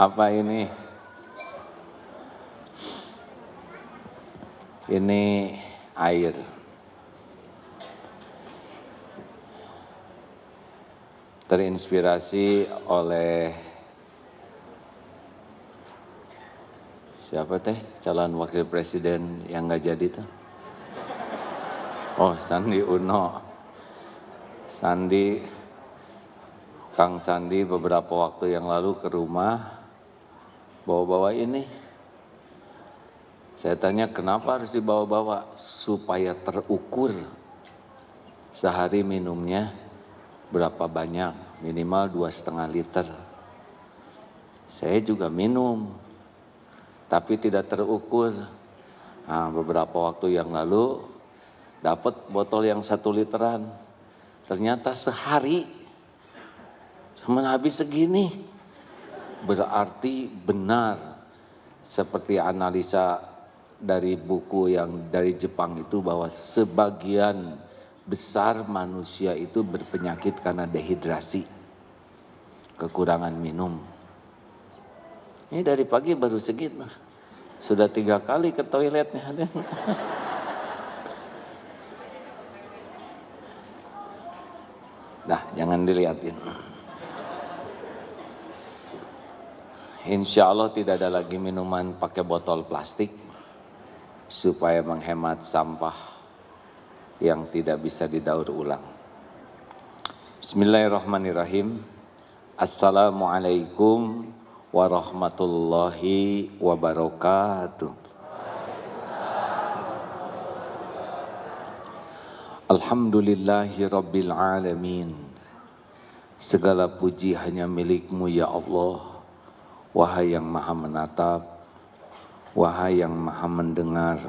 Apa ini? Ini air. Terinspirasi oleh siapa teh calon wakil presiden yang nggak jadi tuh? Oh, Sandi Uno. Kang Sandi beberapa waktu yang lalu ke rumah bawa-bawa ini. Saya tanya kenapa harus dibawa-bawa? Supaya terukur sehari minumnya berapa banyak, minimal 2,5 liter. Saya juga minum, tapi tidak terukur. Nah, beberapa waktu yang lalu dapat botol yang 1 literan. Ternyata sehari cuma habis segini. Berarti benar seperti analisa dari buku yang dari Jepang itu bahwa sebagian besar manusia itu berpenyakit karena dehidrasi, kekurangan minum. Ini dari pagi baru segitu, sudah 3 kali ke toiletnya. Nah, jangan dilihatin. Insya Allah tidak ada lagi minuman pakai botol plastik supaya menghemat sampah yang tidak bisa didaur ulang. Bismillahirrahmanirrahim. Assalamualaikum warahmatullahi wabarakatuh. Alhamdulillahi rabbil alamin. Segala puji hanya milik-Mu ya Allah. Wahai yang maha menatap, wahai yang maha mendengar,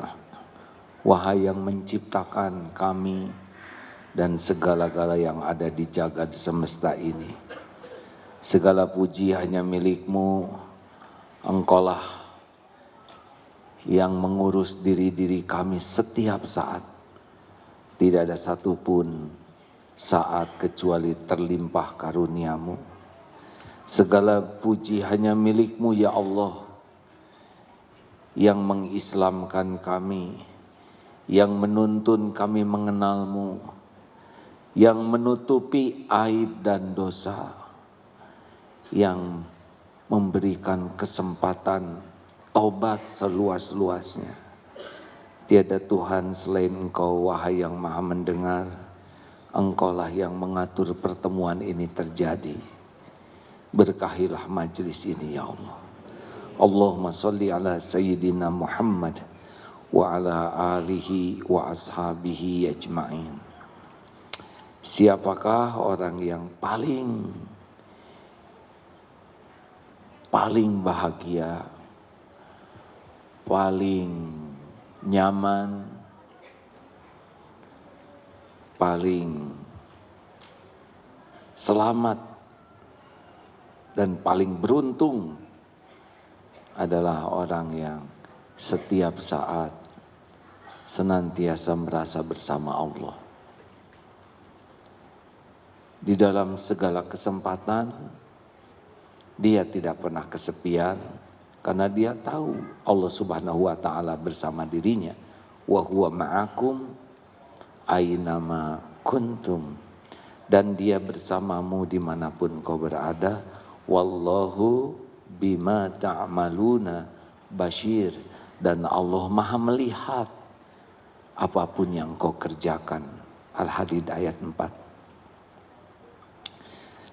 wahai yang menciptakan kami dan segala-gala yang ada di jagat semesta ini. Segala puji hanya milik-Mu, Engkaulah yang mengurus diri-diri kami setiap saat. Tidak ada satupun saat kecuali terlimpah karunia-Mu. Segala puji hanya milik-Mu ya Allah, yang mengislamkan kami, yang menuntun kami mengenal-Mu, yang menutupi aib dan dosa, yang memberikan kesempatan taubat seluas-luasnya. Tiada Tuhan selain Engkau, wahai yang maha mendengar. Engkaulah yang mengatur pertemuan ini terjadi. Berkahilah majlis ini ya Allah. Allahumma salli ala Sayyidina Muhammad wa ala alihi wa ashabihi ajma'in. Siapakah orang yang paling bahagia, paling nyaman, paling selamat, dan paling beruntung adalah orang yang setiap saat senantiasa merasa bersama Allah. Di dalam segala kesempatan, dia tidak pernah kesepian karena dia tahu Allah Subhanahu wa Ta'ala bersama dirinya. Wa huwa ma'akum aynama kuntum. Dan dia bersamamu dimanapun kau berada. Wallahu bima ta'maluna basyir. Dan Allah maha melihat apapun yang kau kerjakan. Al-Hadid ayat 4.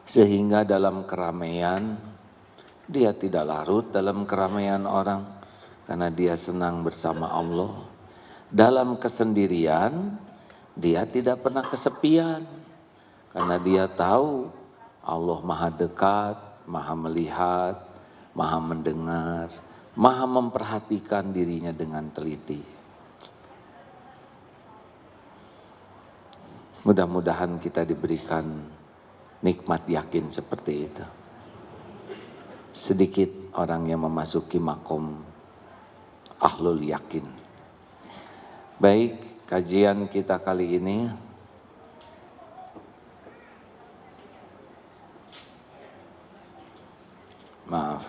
Sehingga dalam keramaian, dia tidak larut dalam keramaian orang, karena dia senang bersama Allah. Dalam kesendirian, dia tidak pernah kesepian, karena dia tahu Allah maha dekat, maha melihat, maha mendengar, maha memperhatikan dirinya dengan teliti. Mudah-mudahan kita diberikan nikmat yakin seperti itu. Sedikit orang yang memasuki makom ahlul yakin. Baik, kajian kita kali ini maaf,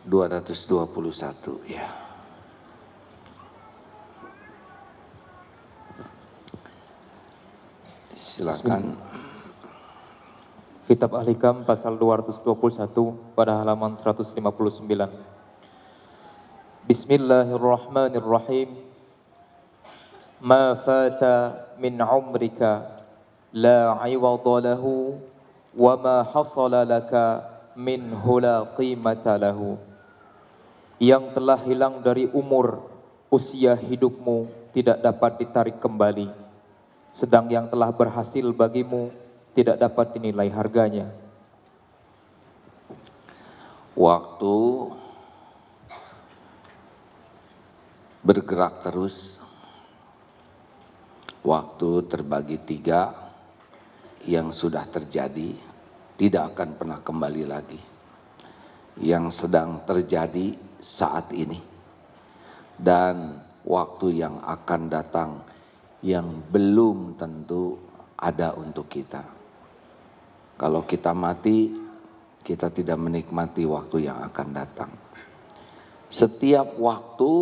221 ya. Silakan. Kitab Al-Hikam pasal 221 pada halaman 159. Bismillahirrahmanirrahim. Ma fata min umrika la 'iwada lahu wa ma hasala laka minhu la qimata lahu. Yang telah hilang dari umur, usia hidupmu tidak dapat ditarik kembali, sedang yang telah berhasil bagimu tidak dapat dinilai harganya. Waktu bergerak terus. Waktu terbagi 3, yang sudah terjadi tidak akan pernah kembali lagi. Yang sedang terjadi saat ini dan waktu yang akan datang yang belum tentu ada untuk kita. Kalau kita mati, kita tidak menikmati waktu yang akan datang. Setiap waktu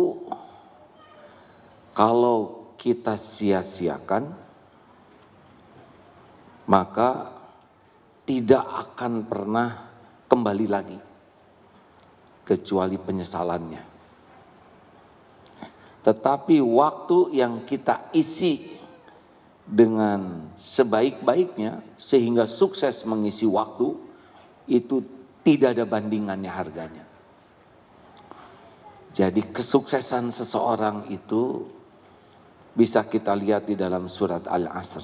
kalau kita sia-siakan, maka tidak akan pernah kembali lagi, kecuali penyesalannya. Tetapi waktu yang kita isi dengan sebaik-baiknya sehingga sukses mengisi waktu, itu tidak ada bandingannya harganya. Jadi kesuksesan seseorang itu bisa kita lihat di dalam surat Al-Asr.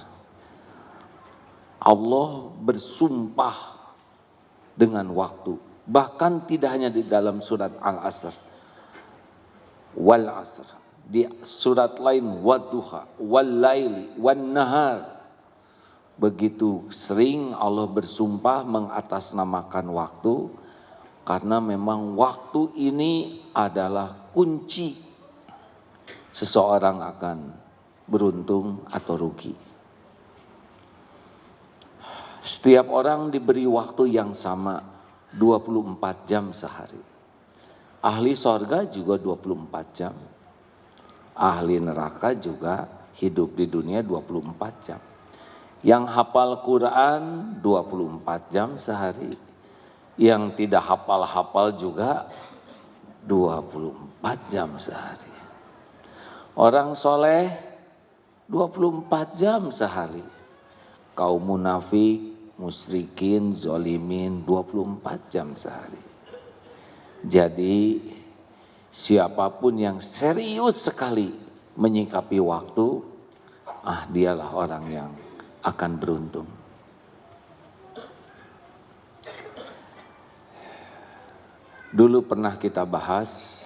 Allah bersumpah dengan waktu. Bahkan tidak hanya di dalam surat Al-Asr. Wal Asr. Di surat lain wadduha, wal laili, wan nahar. Begitu sering Allah bersumpah mengatasnamakan waktu, karena memang waktu ini adalah kunci seseorang akan beruntung atau rugi. Setiap orang diberi waktu yang sama, 24 jam sehari. Ahli sorga juga 24 jam. Ahli neraka juga hidup di dunia 24 jam. Yang hafal Quran 24 jam sehari. Yang tidak hafal-hafal juga 24 jam sehari. Orang soleh 24 jam sehari. Kaum munafik, musyrikin, zolimin 24 jam sehari. Jadi siapapun yang serius sekali menyikapi waktu, dialah orang yang akan beruntung. Dulu pernah kita bahas,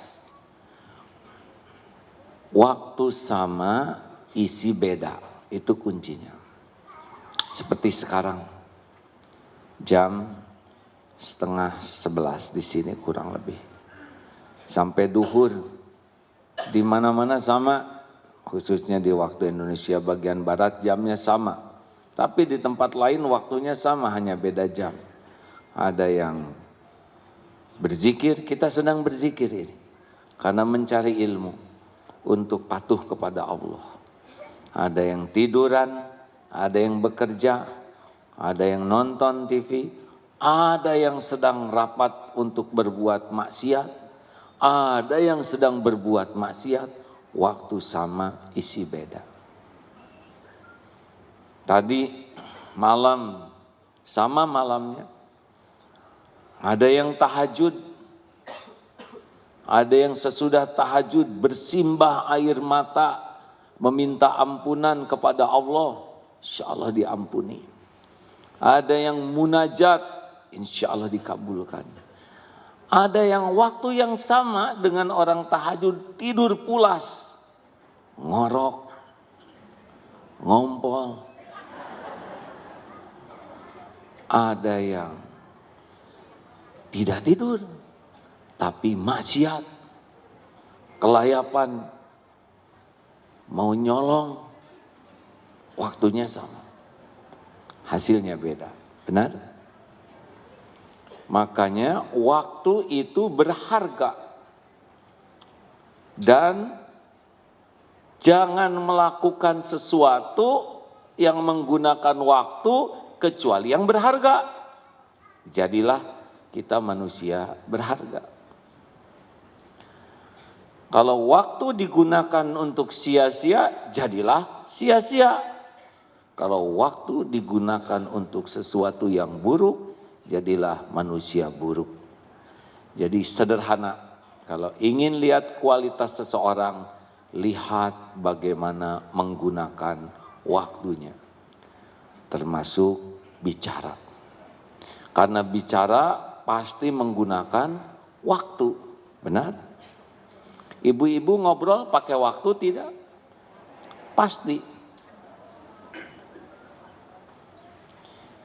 waktu sama, isi beda, itu kuncinya. Seperti sekarang, jam 10:30 di sini kurang lebih. Sampai duhur, di mana-mana sama, khususnya di waktu Indonesia bagian Barat jamnya sama. Tapi di tempat lain waktunya sama, hanya beda jam. Ada yang berzikir, kita sedang berzikir ini. Karena mencari ilmu untuk patuh kepada Allah. Ada yang tiduran, ada yang bekerja, ada yang nonton TV, ada yang sedang rapat untuk berbuat maksiat. Ada yang sedang berbuat maksiat, waktu sama, isi beda. Tadi malam, sama malamnya. Ada yang tahajud, ada yang sesudah tahajud bersimbah air mata, meminta ampunan kepada Allah, insya Allah diampuni. Ada yang munajat, insya Allah dikabulkan. Ada yang waktu yang sama dengan orang tahajud tidur pulas, ngorok, ngompol. Ada yang tidak tidur, tapi maksiat, kelayapan, mau nyolong, waktunya sama. Hasilnya beda, benar? Makanya waktu itu berharga. Dan jangan melakukan sesuatu yang menggunakan waktu kecuali yang berharga. Jadilah kita manusia berharga. Kalau waktu digunakan untuk sia-sia, jadilah sia-sia. Kalau waktu digunakan untuk sesuatu yang buruk, jadilah manusia buruk. Jadi sederhana. Kalau ingin lihat kualitas seseorang, lihat bagaimana menggunakan waktunya. Termasuk bicara. Karena bicara pasti menggunakan waktu. Benar? Ibu-ibu ngobrol pakai waktu tidak? Pasti.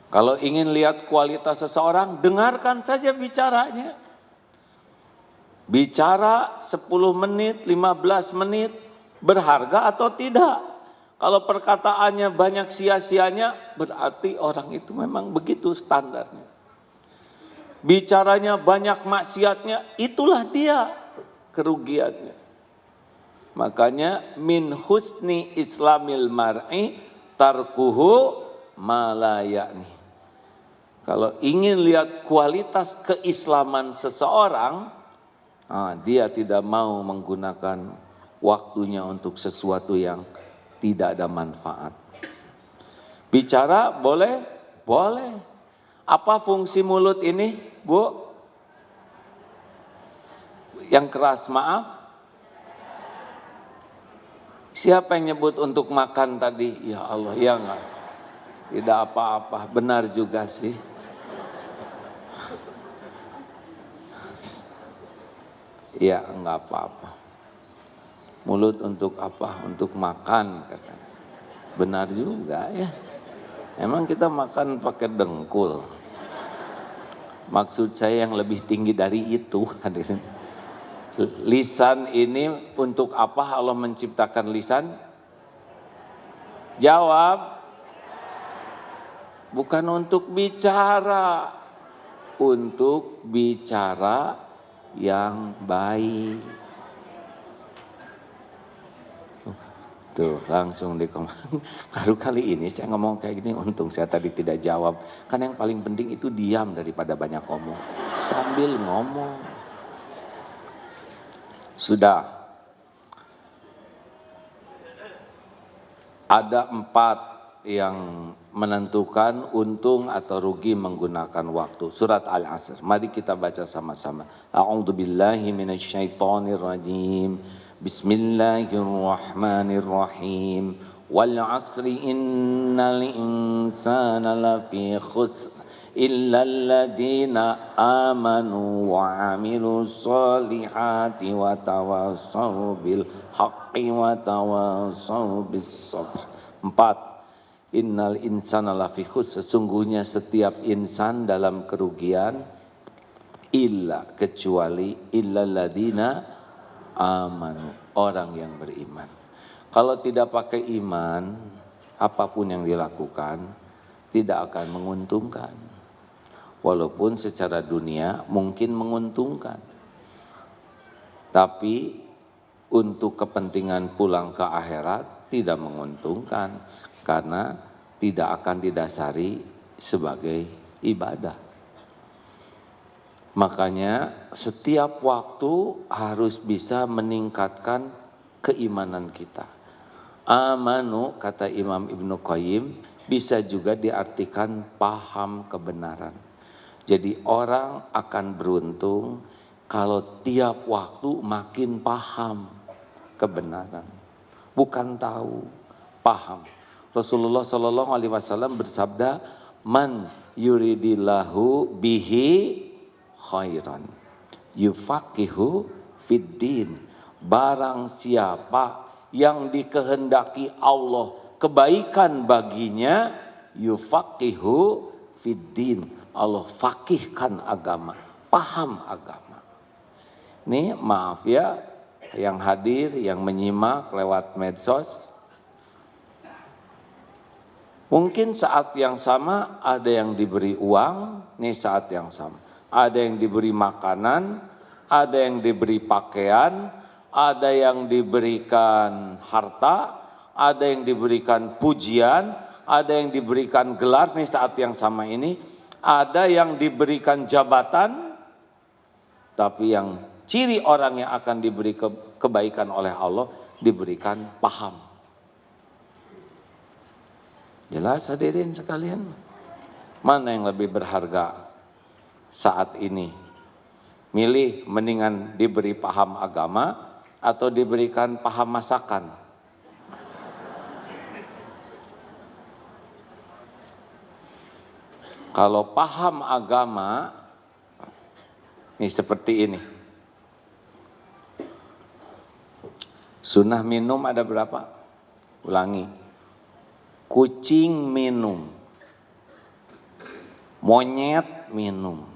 Kalau ingin lihat kualitas seseorang, dengarkan saja bicaranya. Bicara 10 menit, 15 menit, berharga atau tidak? Kalau perkataannya banyak sia-sianya, berarti orang itu memang begitu standarnya. Bicaranya banyak maksiatnya, itulah dia kerugiannya. Makanya min husni islamil mar'i tarkuhu ma la ya'ni. Kalau ingin lihat kualitas keislaman seseorang, dia tidak mau menggunakan waktunya untuk sesuatu yang tidak ada manfaat. Bicara boleh? Boleh. Apa fungsi mulut ini, Bu? Yang keras, maaf. Siapa yang nyebut untuk makan tadi? Ya Allah, ya enggak. Tidak apa-apa, benar juga sih. Ya enggak apa-apa. Mulut untuk apa? Untuk makan katanya. Benar juga ya. Emang kita makan pakai dengkul. Maksud saya yang lebih tinggi dari itu. Lisan ini untuk apa Allah menciptakan lisan? Jawab. Bukan untuk bicara. Untuk bicara yang baik. Tuh langsung baru kali ini saya ngomong kayak gini, untung saya tadi tidak jawab. Kan yang paling penting itu diam daripada banyak ngomong. Sambil ngomong. Sudah. Ada 4 yang menentukan untung atau rugi menggunakan waktu. Surat Al-Asr. Mari kita baca sama-sama. A'udzubillahi minasyaitonirrajim. Bismillahirrahmanirrahim. Wal 'asri innal insana lafi khusr illa alladziina aamanu wa 'amilus shalihati wa tawassaw bil haqqi wa tawassaw bis sabr. 4. Innal insana lafi khusr, sesungguhnya setiap insan dalam kerugian, illa kecuali illalladzina amanu, orang yang beriman. Kalau tidak pakai iman, apapun yang dilakukan tidak akan menguntungkan. Walaupun secara dunia mungkin menguntungkan. Tapi untuk kepentingan pulang ke akhirat tidak menguntungkan. Karena tidak akan didasari sebagai ibadah. Makanya setiap waktu harus bisa meningkatkan keimanan kita. Amanu, kata Imam Ibnu Qayyim, bisa juga diartikan paham kebenaran. Jadi orang akan beruntung kalau tiap waktu makin paham kebenaran. Bukan tahu, paham. Rasulullah Shallallahu Alaihi Wasallam bersabda, "Man yuridillahu bihi khairan, yufaqihu fiddin." Barang siapa yang dikehendaki Allah kebaikan baginya, yufaqihu fiddin. Allah fakihkan agama, paham agama. Nih maaf ya, yang hadir, yang menyimak lewat medsos. Mungkin saat yang sama ada yang diberi uang, nih saat yang sama. ada yang diberi makanan, ada yang diberi pakaian, ada yang diberikan harta, ada yang diberikan pujian, ada yang diberikan gelar nih saat yang sama ini, ada yang diberikan jabatan, tapi yang ciri orang yang akan diberi kebaikan oleh Allah, diberikan paham. Jelas hadirin sekalian? Mana yang lebih berharga saat ini? Milih mendingan diberi paham agama atau diberikan paham masakan? Kalau paham agama, ini seperti ini. Sunnah minum ada berapa? Ulangi. Kucing minum. Monyet minum.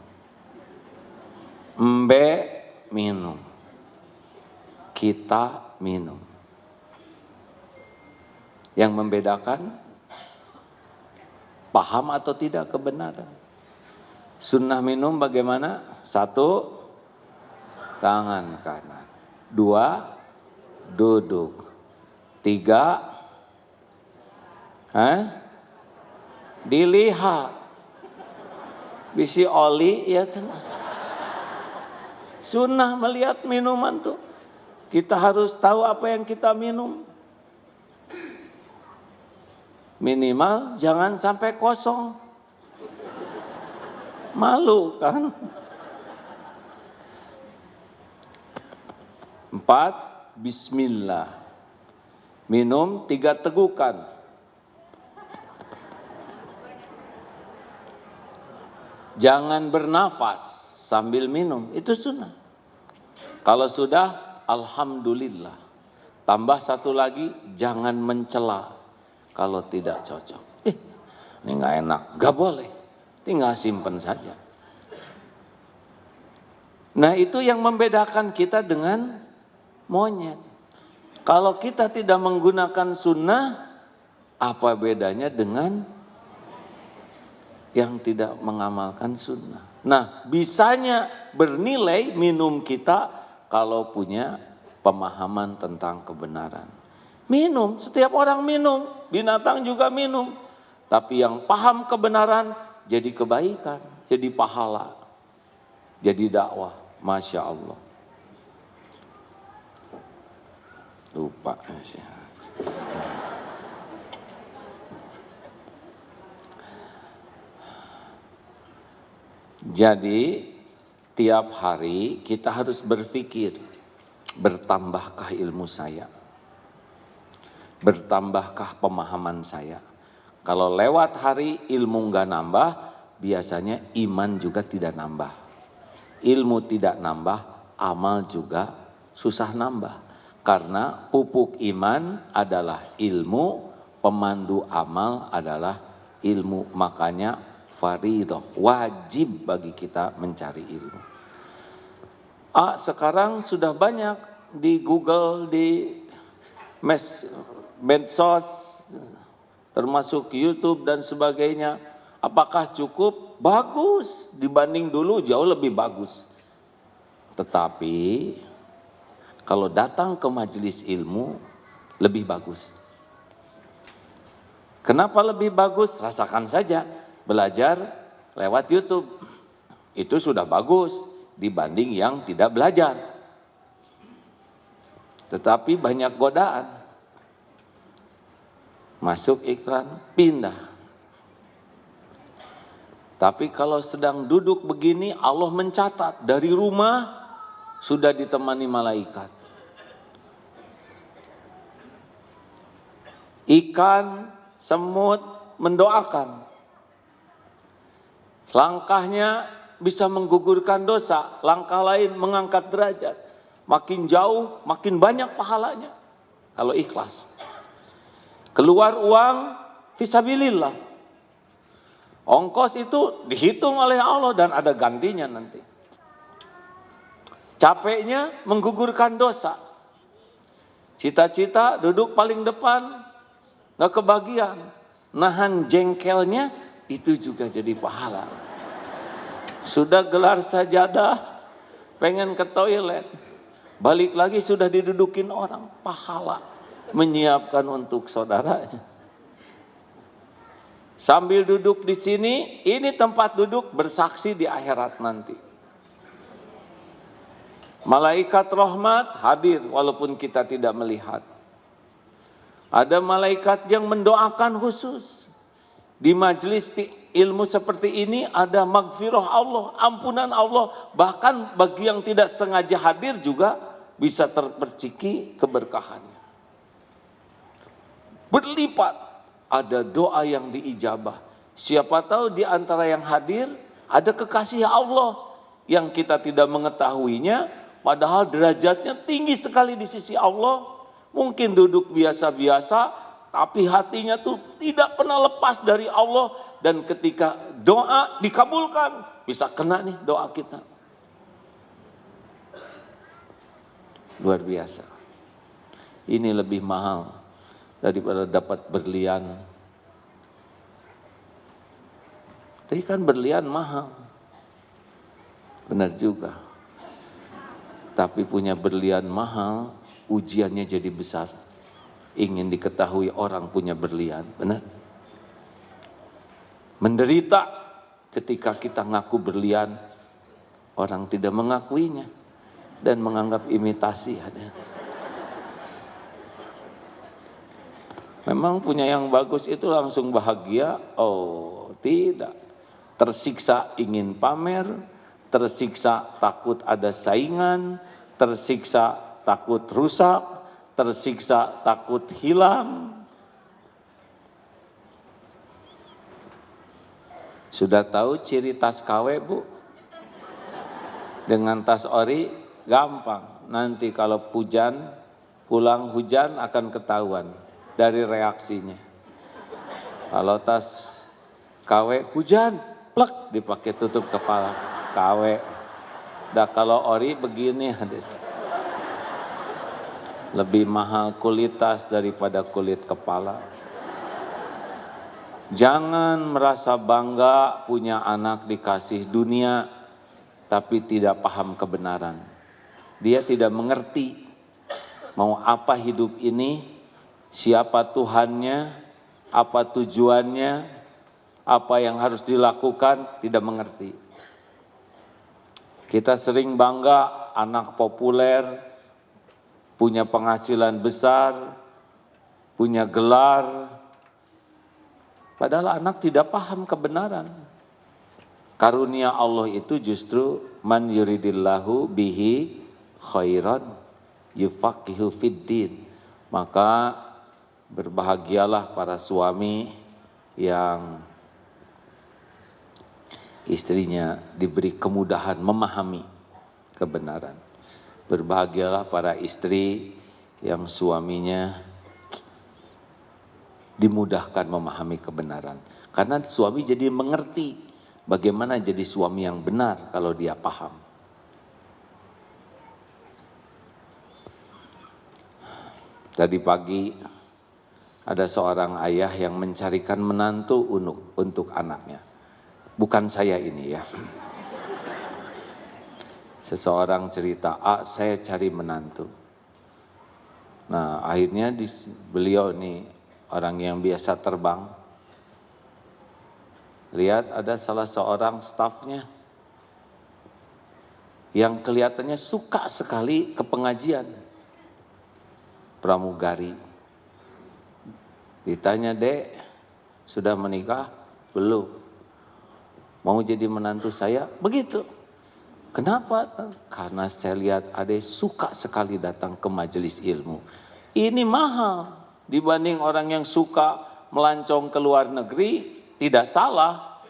Embe minum. Kita minum. Yang membedakan paham atau tidak kebenaran. Sunnah minum bagaimana? 1, tangan kanan. 2, duduk. 3, dilihat. Bisi oli ya kan. Sunnah melihat minuman tuh. Kita harus tahu apa yang kita minum. Minimal jangan sampai kosong. Malu kan? 4, bismillah. Minum 3 tegukan. Jangan bernafas sambil minum, itu sunnah. Kalau sudah, alhamdulillah. Tambah 1 lagi, jangan mencela kalau tidak cocok. Ini nggak enak, nggak boleh. Tinggal simpen saja. Nah itu yang membedakan kita dengan monyet. Kalau kita tidak menggunakan sunnah, apa bedanya dengan yang tidak mengamalkan sunnah? Nah, bisanya bernilai minum kita kalau punya pemahaman tentang kebenaran. Minum, setiap orang minum, binatang juga minum. Tapi yang paham kebenaran jadi kebaikan, jadi pahala, jadi dakwah. Masya Allah. Lupa. Jadi tiap hari kita harus berpikir, bertambahkah ilmu saya? Bertambahkah pemahaman saya? Kalau lewat hari ilmu enggak nambah, biasanya iman juga tidak nambah. Ilmu tidak nambah, amal juga susah nambah. Karena pupuk iman adalah ilmu, pemandu amal adalah ilmu. Makanya fardhu, wajib bagi kita mencari ilmu. Sekarang sudah banyak di Google, di medsos, termasuk YouTube dan sebagainya. Apakah cukup? Bagus, dibanding dulu jauh lebih bagus. Tetapi kalau datang ke majelis ilmu lebih bagus. Kenapa lebih bagus? Rasakan saja. Belajar lewat YouTube. Itu sudah bagus dibanding yang tidak belajar. Tetapi banyak godaan. Masuk iklan, pindah. Tapi kalau sedang duduk begini, Allah mencatat dari rumah sudah ditemani malaikat. Ikan, semut mendoakan. Langkahnya bisa menggugurkan dosa, langkah lain mengangkat derajat. Makin jauh, makin banyak pahalanya kalau ikhlas. Keluar uang, fisabilillah. Ongkos itu dihitung oleh Allah dan ada gantinya nanti. Capeknya menggugurkan dosa. Cita-cita duduk paling depan, gak kebagian. Nahan jengkelnya itu juga jadi pahala. Sudah gelar sajadah, pengen ke toilet, balik lagi sudah didudukin orang, pahala menyiapkan untuk saudaranya. Sambil duduk di sini, ini tempat duduk bersaksi di akhirat nanti. Malaikat rahmat hadir walaupun kita tidak melihat. Ada malaikat yang mendoakan khusus. Di majelis ilmu seperti ini ada magfirah Allah, ampunan Allah. Bahkan bagi yang tidak sengaja hadir juga bisa terperciki keberkahannya. Berlipat ada doa yang diijabah. Siapa tahu di antara yang hadir ada kekasih Allah yang kita tidak mengetahuinya, padahal derajatnya tinggi sekali di sisi Allah. Mungkin duduk biasa-biasa, tapi hatinya tuh tidak pernah lepas dari Allah. Dan ketika doa dikabulkan, bisa kena nih doa kita. Luar biasa. Ini lebih mahal daripada dapat berlian. Tapi kan berlian mahal. Benar juga. Tapi punya berlian mahal, ujiannya jadi besar. Ingin diketahui orang punya berlian, benar? Menderita ketika kita ngaku berlian, orang tidak mengakuinya dan menganggap imitasi. Memang punya yang bagus itu langsung bahagia? Oh, tidak. Tersiksa ingin pamer, tersiksa takut ada saingan, tersiksa takut rusak, tersiksa takut hilang. Sudah tahu ciri tas KW, Bu? Dengan tas ori gampang. Nanti kalau hujan, pulang hujan akan ketahuan dari reaksinya. Kalau tas KW hujan, plek dipakai tutup kepala. KW. Dah kalau ori begini hadir. Lebih mahal kulit tas daripada kulit kepala. Jangan merasa bangga punya anak dikasih dunia, tapi tidak paham kebenaran. Dia tidak mengerti mau apa hidup ini, siapa Tuhannya, apa tujuannya, apa yang harus dilakukan, tidak mengerti. Kita sering bangga anak populer, punya penghasilan besar, punya gelar, padahal anak tidak paham kebenaran. Karunia Allah itu justru man yuridillahu bihi khairan yufaqihu fiddin. Maka berbahagialah para suami yang istrinya diberi kemudahan memahami kebenaran. Berbahagialah para istri yang suaminya dimudahkan memahami kebenaran. Karena suami jadi mengerti bagaimana jadi suami yang benar kalau dia paham. Tadi pagi ada seorang ayah yang mencarikan menantu untuk anaknya. Bukan saya ini ya. Seseorang cerita, saya cari menantu. Nah akhirnya beliau nih orang yang biasa terbang. Lihat ada salah seorang stafnya yang kelihatannya suka sekali ke pengajian. Pramugari. Ditanya, Dek, sudah menikah? Belum. Mau jadi menantu saya? Begitu. Kenapa? Karena saya lihat Ade suka sekali datang ke majelis ilmu. Ini mahal dibanding orang yang suka melancong ke luar negeri, tidak salah.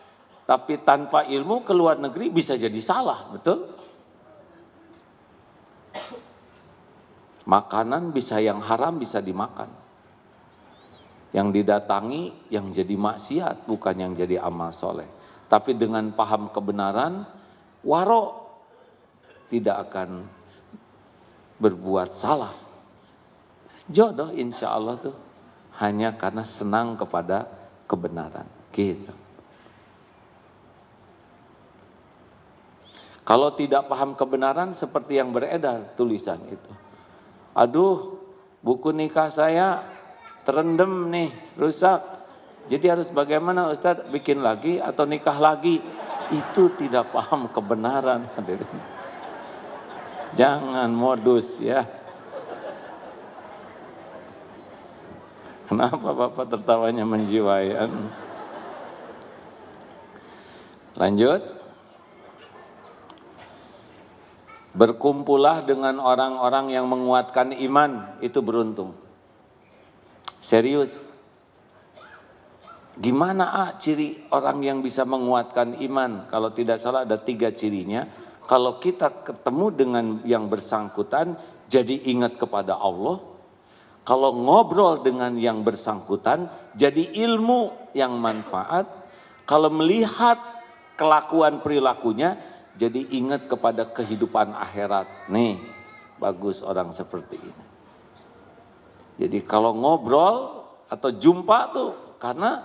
Tapi tanpa ilmu ke luar negeri bisa jadi salah, betul? Makanan bisa yang haram bisa dimakan. Yang didatangi yang jadi maksiat, bukan yang jadi amal soleh. Tapi dengan paham kebenaran, waro tidak akan berbuat salah. Jodoh insya Allah tuh hanya karena senang kepada kebenaran. Gitu. Kalau tidak paham kebenaran seperti yang beredar tulisan itu. Aduh, buku nikah saya terendam nih, rusak. Jadi harus bagaimana Ustadz, bikin lagi atau nikah lagi? Itu tidak paham kebenaran. Jangan modus ya. Kenapa Bapak tertawanya menjiwai? Lanjut. Berkumpullah dengan orang-orang yang menguatkan iman, itu beruntung. Serius. Gimana ciri orang yang bisa menguatkan iman? Kalau tidak salah ada 3 cirinya. Kalau kita ketemu dengan yang bersangkutan, jadi ingat kepada Allah. Kalau ngobrol dengan yang bersangkutan, jadi ilmu yang manfaat. Kalau melihat kelakuan perilakunya, jadi ingat kepada kehidupan akhirat. Nih, bagus orang seperti ini. Jadi kalau ngobrol atau jumpa tuh, karena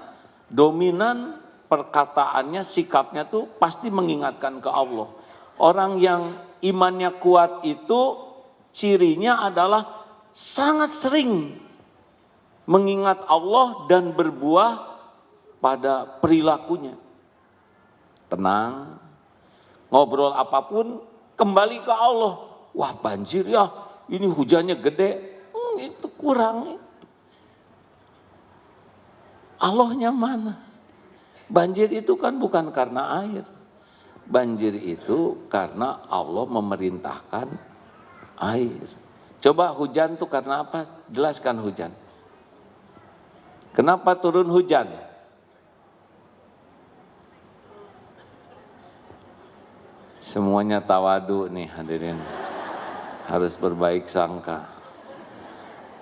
dominan perkataannya, sikapnya tuh pasti mengingatkan ke Allah. Orang yang imannya kuat itu cirinya adalah sangat sering mengingat Allah dan berbuah pada perilakunya. Tenang, ngobrol apapun kembali ke Allah. Wah banjir ya, ini hujannya gede, itu kurang. Allahnya mana? Banjir itu kan bukan karena air. Banjir itu karena Allah memerintahkan air. Coba hujan itu karena apa? Jelaskan hujan. Kenapa turun hujan? Semuanya tawadu nih hadirin. Harus berbaik sangka.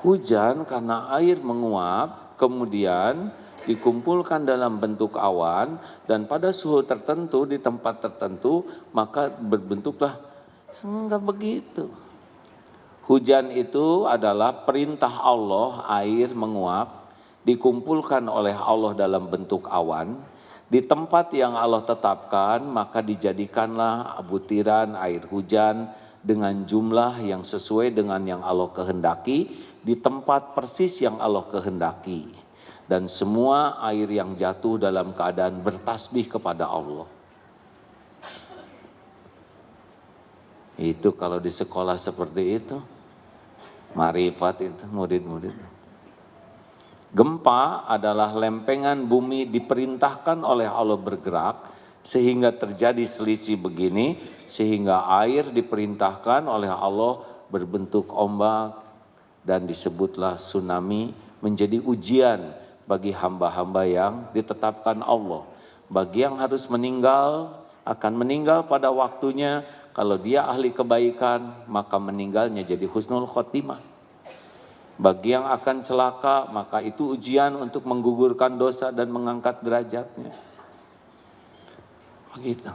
Hujan karena air menguap, kemudian dikumpulkan dalam bentuk awan, dan pada suhu tertentu di tempat tertentu maka berbentuklah. Enggak begitu. Hujan itu adalah perintah Allah, air menguap, dikumpulkan oleh Allah dalam bentuk awan, di tempat yang Allah tetapkan, maka dijadikanlah butiran air hujan dengan jumlah yang sesuai dengan yang Allah kehendaki, di tempat persis yang Allah kehendaki. Dan semua air yang jatuh dalam keadaan bertasbih kepada Allah. Itu kalau di sekolah seperti itu, marifat itu murid-murid. Gempa adalah lempengan bumi diperintahkan oleh Allah bergerak sehingga terjadi selisih begini, sehingga air diperintahkan oleh Allah berbentuk ombak dan disebutlah tsunami, menjadi ujian bagi hamba-hamba yang ditetapkan Allah. Bagi yang harus meninggal, akan meninggal pada waktunya. Kalau dia ahli kebaikan, maka meninggalnya jadi husnul khotimah. Bagi yang akan celaka, maka itu ujian untuk menggugurkan dosa dan mengangkat derajatnya. Begitu.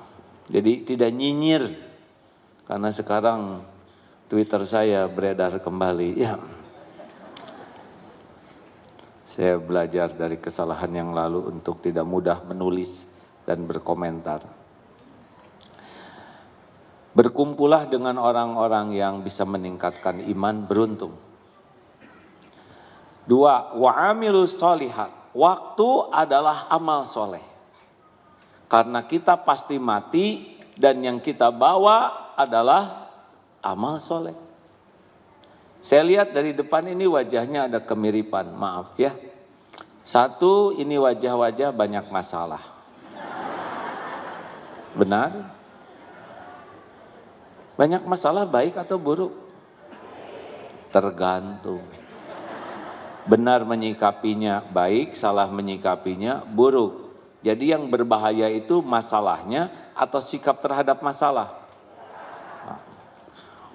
Jadi tidak nyinyir. Karena sekarang Twitter saya beredar kembali. Ya, saya belajar dari kesalahan yang lalu untuk tidak mudah menulis dan berkomentar. Berkumpullah dengan orang-orang yang bisa meningkatkan iman, beruntung. 2, wa'amilus sholihat. Waktu adalah amal soleh. Karena kita pasti mati dan yang kita bawa adalah amal soleh. Saya lihat dari depan ini wajahnya ada kemiripan, maaf ya. Satu, ini wajah-wajah banyak masalah. Benar? Banyak masalah baik atau buruk? Tergantung. Benar menyikapinya baik, salah menyikapinya buruk. Jadi yang berbahaya itu masalahnya atau sikap terhadap masalah.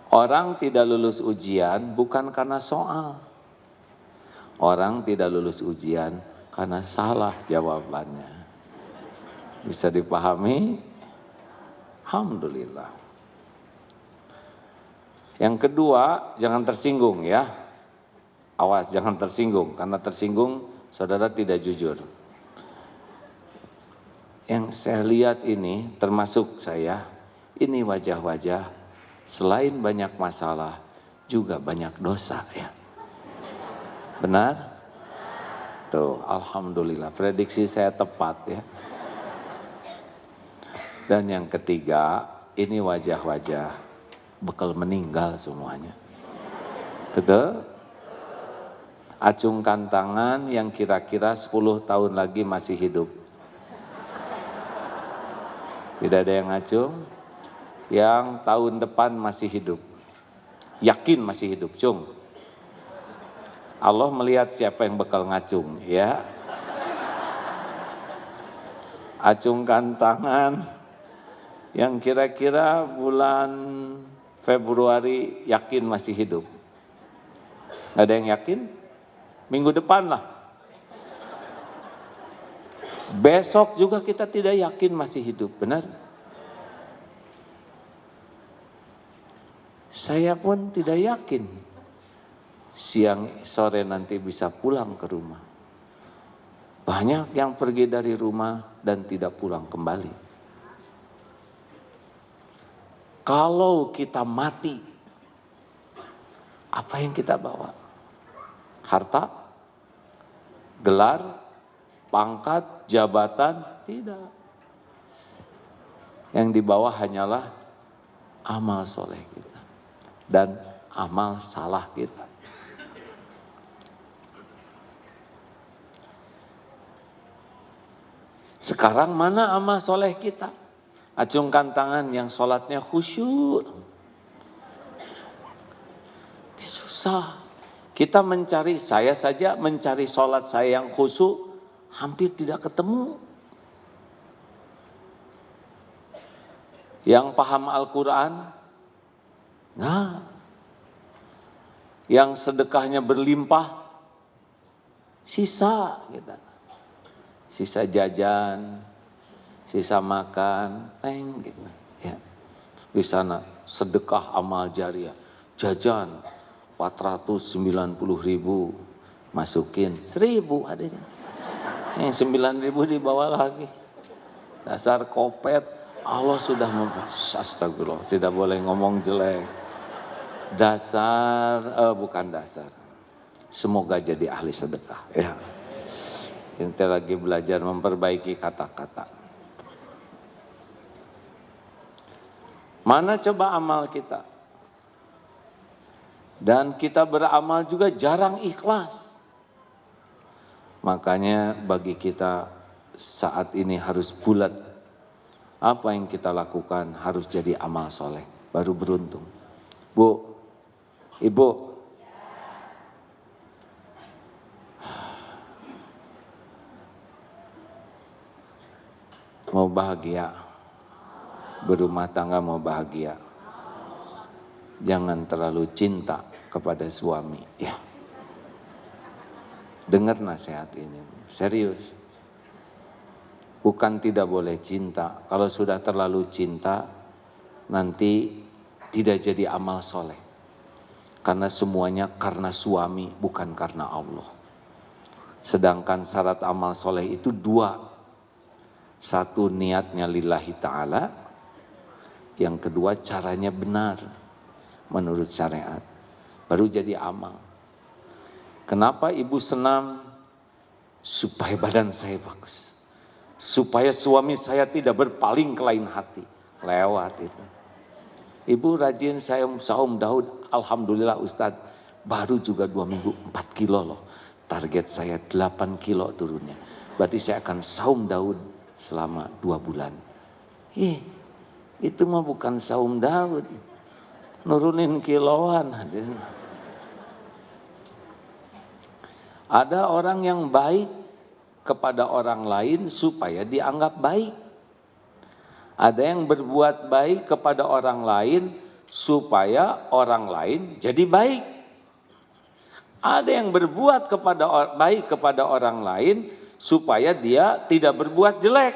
Orang tidak lulus ujian bukan karena soal. Orang tidak lulus ujian karena salah jawabannya. Bisa dipahami? Alhamdulillah. Yang kedua, jangan tersinggung ya. Awas, jangan tersinggung. Karena tersinggung, saudara tidak jujur. Yang saya lihat ini, termasuk saya, Ini wajah-wajah selain banyak masalah juga banyak dosa ya. Benar? Tuh, alhamdulillah prediksi saya tepat ya. Dan yang ketiga, ini wajah-wajah bakal meninggal semuanya. Betul? Acungkan tangan yang kira-kira 10 tahun lagi masih hidup. Tidak ada yang ngacung? Yang tahun depan masih hidup. Yakin masih hidup, cung. Allah melihat siapa yang bakal ngacung, ya. Acungkan tangan yang kira-kira bulan Februari yakin masih hidup. Ada yang yakin? Minggu depan lah. Besok juga kita tidak yakin masih hidup, benar? Saya pun tidak yakin siang sore nanti bisa pulang ke rumah. Banyak yang pergi dari rumah dan tidak pulang kembali. Kalau kita mati, apa yang kita bawa? Harta? Gelar? Pangkat? Jabatan? Tidak. Yang dibawa hanyalah amal soleh kita dan amal salah kita. Sekarang mana amal soleh kita? Acungkan tangan yang sholatnya khusyuk. Susah. Kita mencari, saya saja mencari sholat saya yang khusyuk hampir tidak ketemu. Yang paham Al-Quran, nah, yang sedekahnya berlimpah, sisa kita. Sisa jajan, sisa makan, gitu. Ya. Di sana sedekah amal jariah, jajan 490.000, masukin 1.000 adanya. Yang 9.000 dibawa lagi. Dasar kopet, Allah sudah astagfirullah, tidak boleh ngomong jelek. Bukan dasar. Semoga jadi ahli sedekah. Ya. Kita lagi belajar memperbaiki kata-kata. Mana coba amal kita? Dan kita beramal juga jarang ikhlas. Makanya bagi kita saat ini harus bulat. Apa yang kita lakukan harus jadi amal soleh. Baru beruntung. Bu, Ibu. Mau bahagia, berumah tangga mau bahagia, jangan terlalu cinta kepada suami, ya. Dengar nasihat ini, serius. Bukan tidak boleh cinta, kalau sudah terlalu cinta, nanti tidak jadi amal soleh. Karena semuanya karena suami, bukan karena Allah. Sedangkan syarat amal soleh itu 2. Satu, niatnya lillahi ta'ala. Yang kedua, caranya benar menurut syariat. Baru jadi amal. Kenapa ibu senam? Supaya badan saya bagus. Supaya suami saya tidak berpaling ke lain hati. Lewat itu. Ibu rajin saya saum Daud. Alhamdulillah Ustadz. Baru juga 2 minggu 4 kilo loh. Target saya 8 kilo turunnya. Berarti saya akan saum Daud selama 2 bulan. Itu mah bukan saum Daud. Nurunin kiloan. Ada orang yang baik kepada orang lain supaya dianggap baik. Ada yang berbuat baik kepada orang lain supaya orang lain jadi baik. Ada yang berbuat baik kepada orang lain supaya dia tidak berbuat jelek.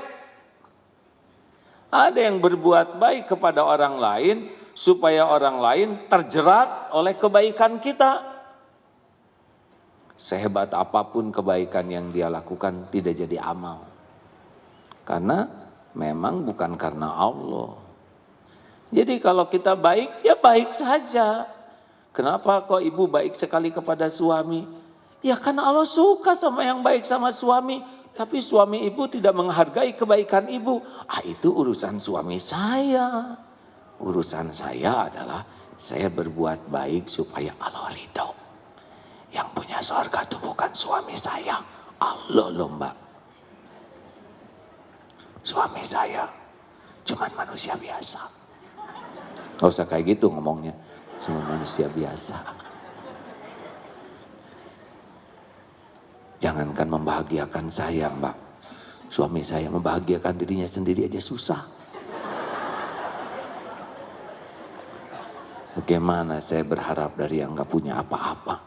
Ada yang berbuat baik kepada orang lain supaya orang lain terjerat oleh kebaikan kita. Sehebat apapun kebaikan yang dia lakukan tidak jadi amal. Karena memang bukan karena Allah. Jadi kalau kita baik, ya baik saja. Kenapa kok ibu baik sekali kepada suami? Ya karena Allah suka sama yang baik sama suami. Tapi suami ibu tidak menghargai kebaikan ibu. Itu urusan suami saya. Urusan saya adalah saya berbuat baik supaya Allah ridho. Yang punya surga itu bukan suami saya. Allah loh mbak. Suami saya cuman manusia biasa. Gak usah kayak gitu ngomongnya. Semua manusia biasa. Jangankan membahagiakan saya mbak. Suami saya membahagiakan dirinya sendiri aja susah. Bagaimana saya berharap dari yang gak punya apa-apa.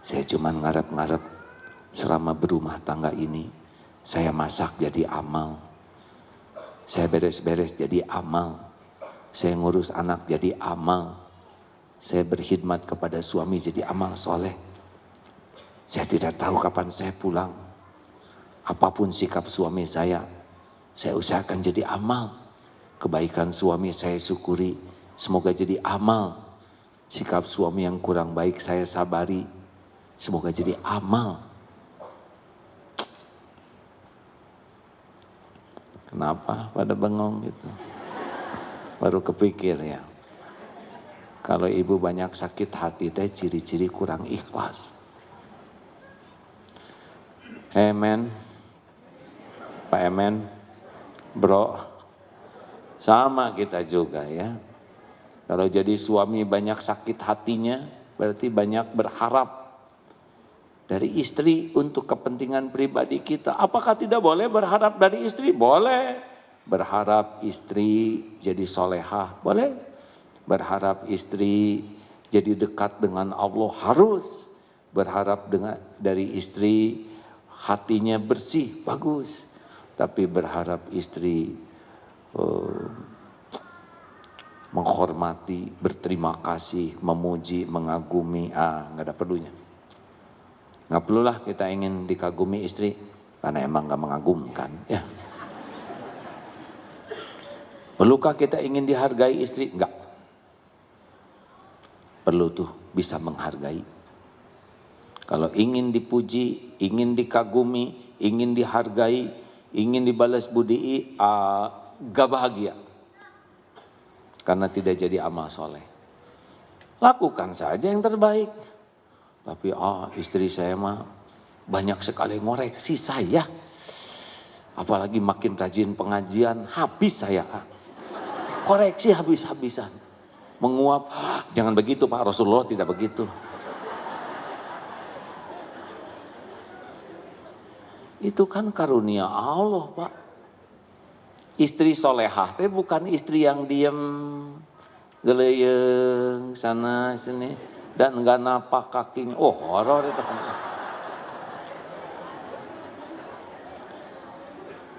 Saya cuma ngarep-ngarep selama berumah tangga ini. Saya masak jadi amal. Saya beres-beres jadi amal. Saya ngurus anak jadi amal. Saya berkhidmat kepada suami jadi amal soleh. Saya tidak tahu kapan saya pulang. Apapun sikap suami saya usahakan jadi amal. Kebaikan suami saya syukuri, semoga jadi amal. Sikap suami yang kurang baik saya sabari, semoga jadi amal. Kenapa pada bengong gitu? Baru kepikir ya. Kalau ibu banyak sakit hati teh ciri-ciri kurang ikhlas. Men, Pak Emen, bro, sama kita juga ya. Kalau jadi suami banyak sakit hatinya, berarti banyak berharap dari istri untuk kepentingan pribadi kita. Apakah tidak boleh berharap dari istri? Boleh. Berharap istri jadi solehah, boleh. Berharap istri jadi dekat dengan Allah, harus. Berharap dari istri hatinya bersih, bagus. Tapi berharap istri menghormati, berterima kasih, memuji, mengagumi, nggak ada perlunya. Nggak perlulah kita ingin dikagumi istri, karena emang nggak mengagumkan, ya. Perlukah kita ingin dihargai istri? Enggak. Perlu tuh bisa menghargai. Kalau ingin dipuji, ingin dikagumi, ingin dihargai, ingin dibalas budi, gak bahagia. Karena tidak jadi amal soleh. Lakukan saja yang terbaik. Tapi istri saya mah banyak sekali ngoreksi saya. Apalagi makin rajin pengajian, habis saya. Koreksi habis-habisan. Menguap, jangan begitu Pak, Rasulullah tidak begitu. Itu kan karunia Allah Pak. Istri solehah, tapi bukan istri yang diem, geleyeng, sana sini, dan enggak napak kakinya. Horor itu kan.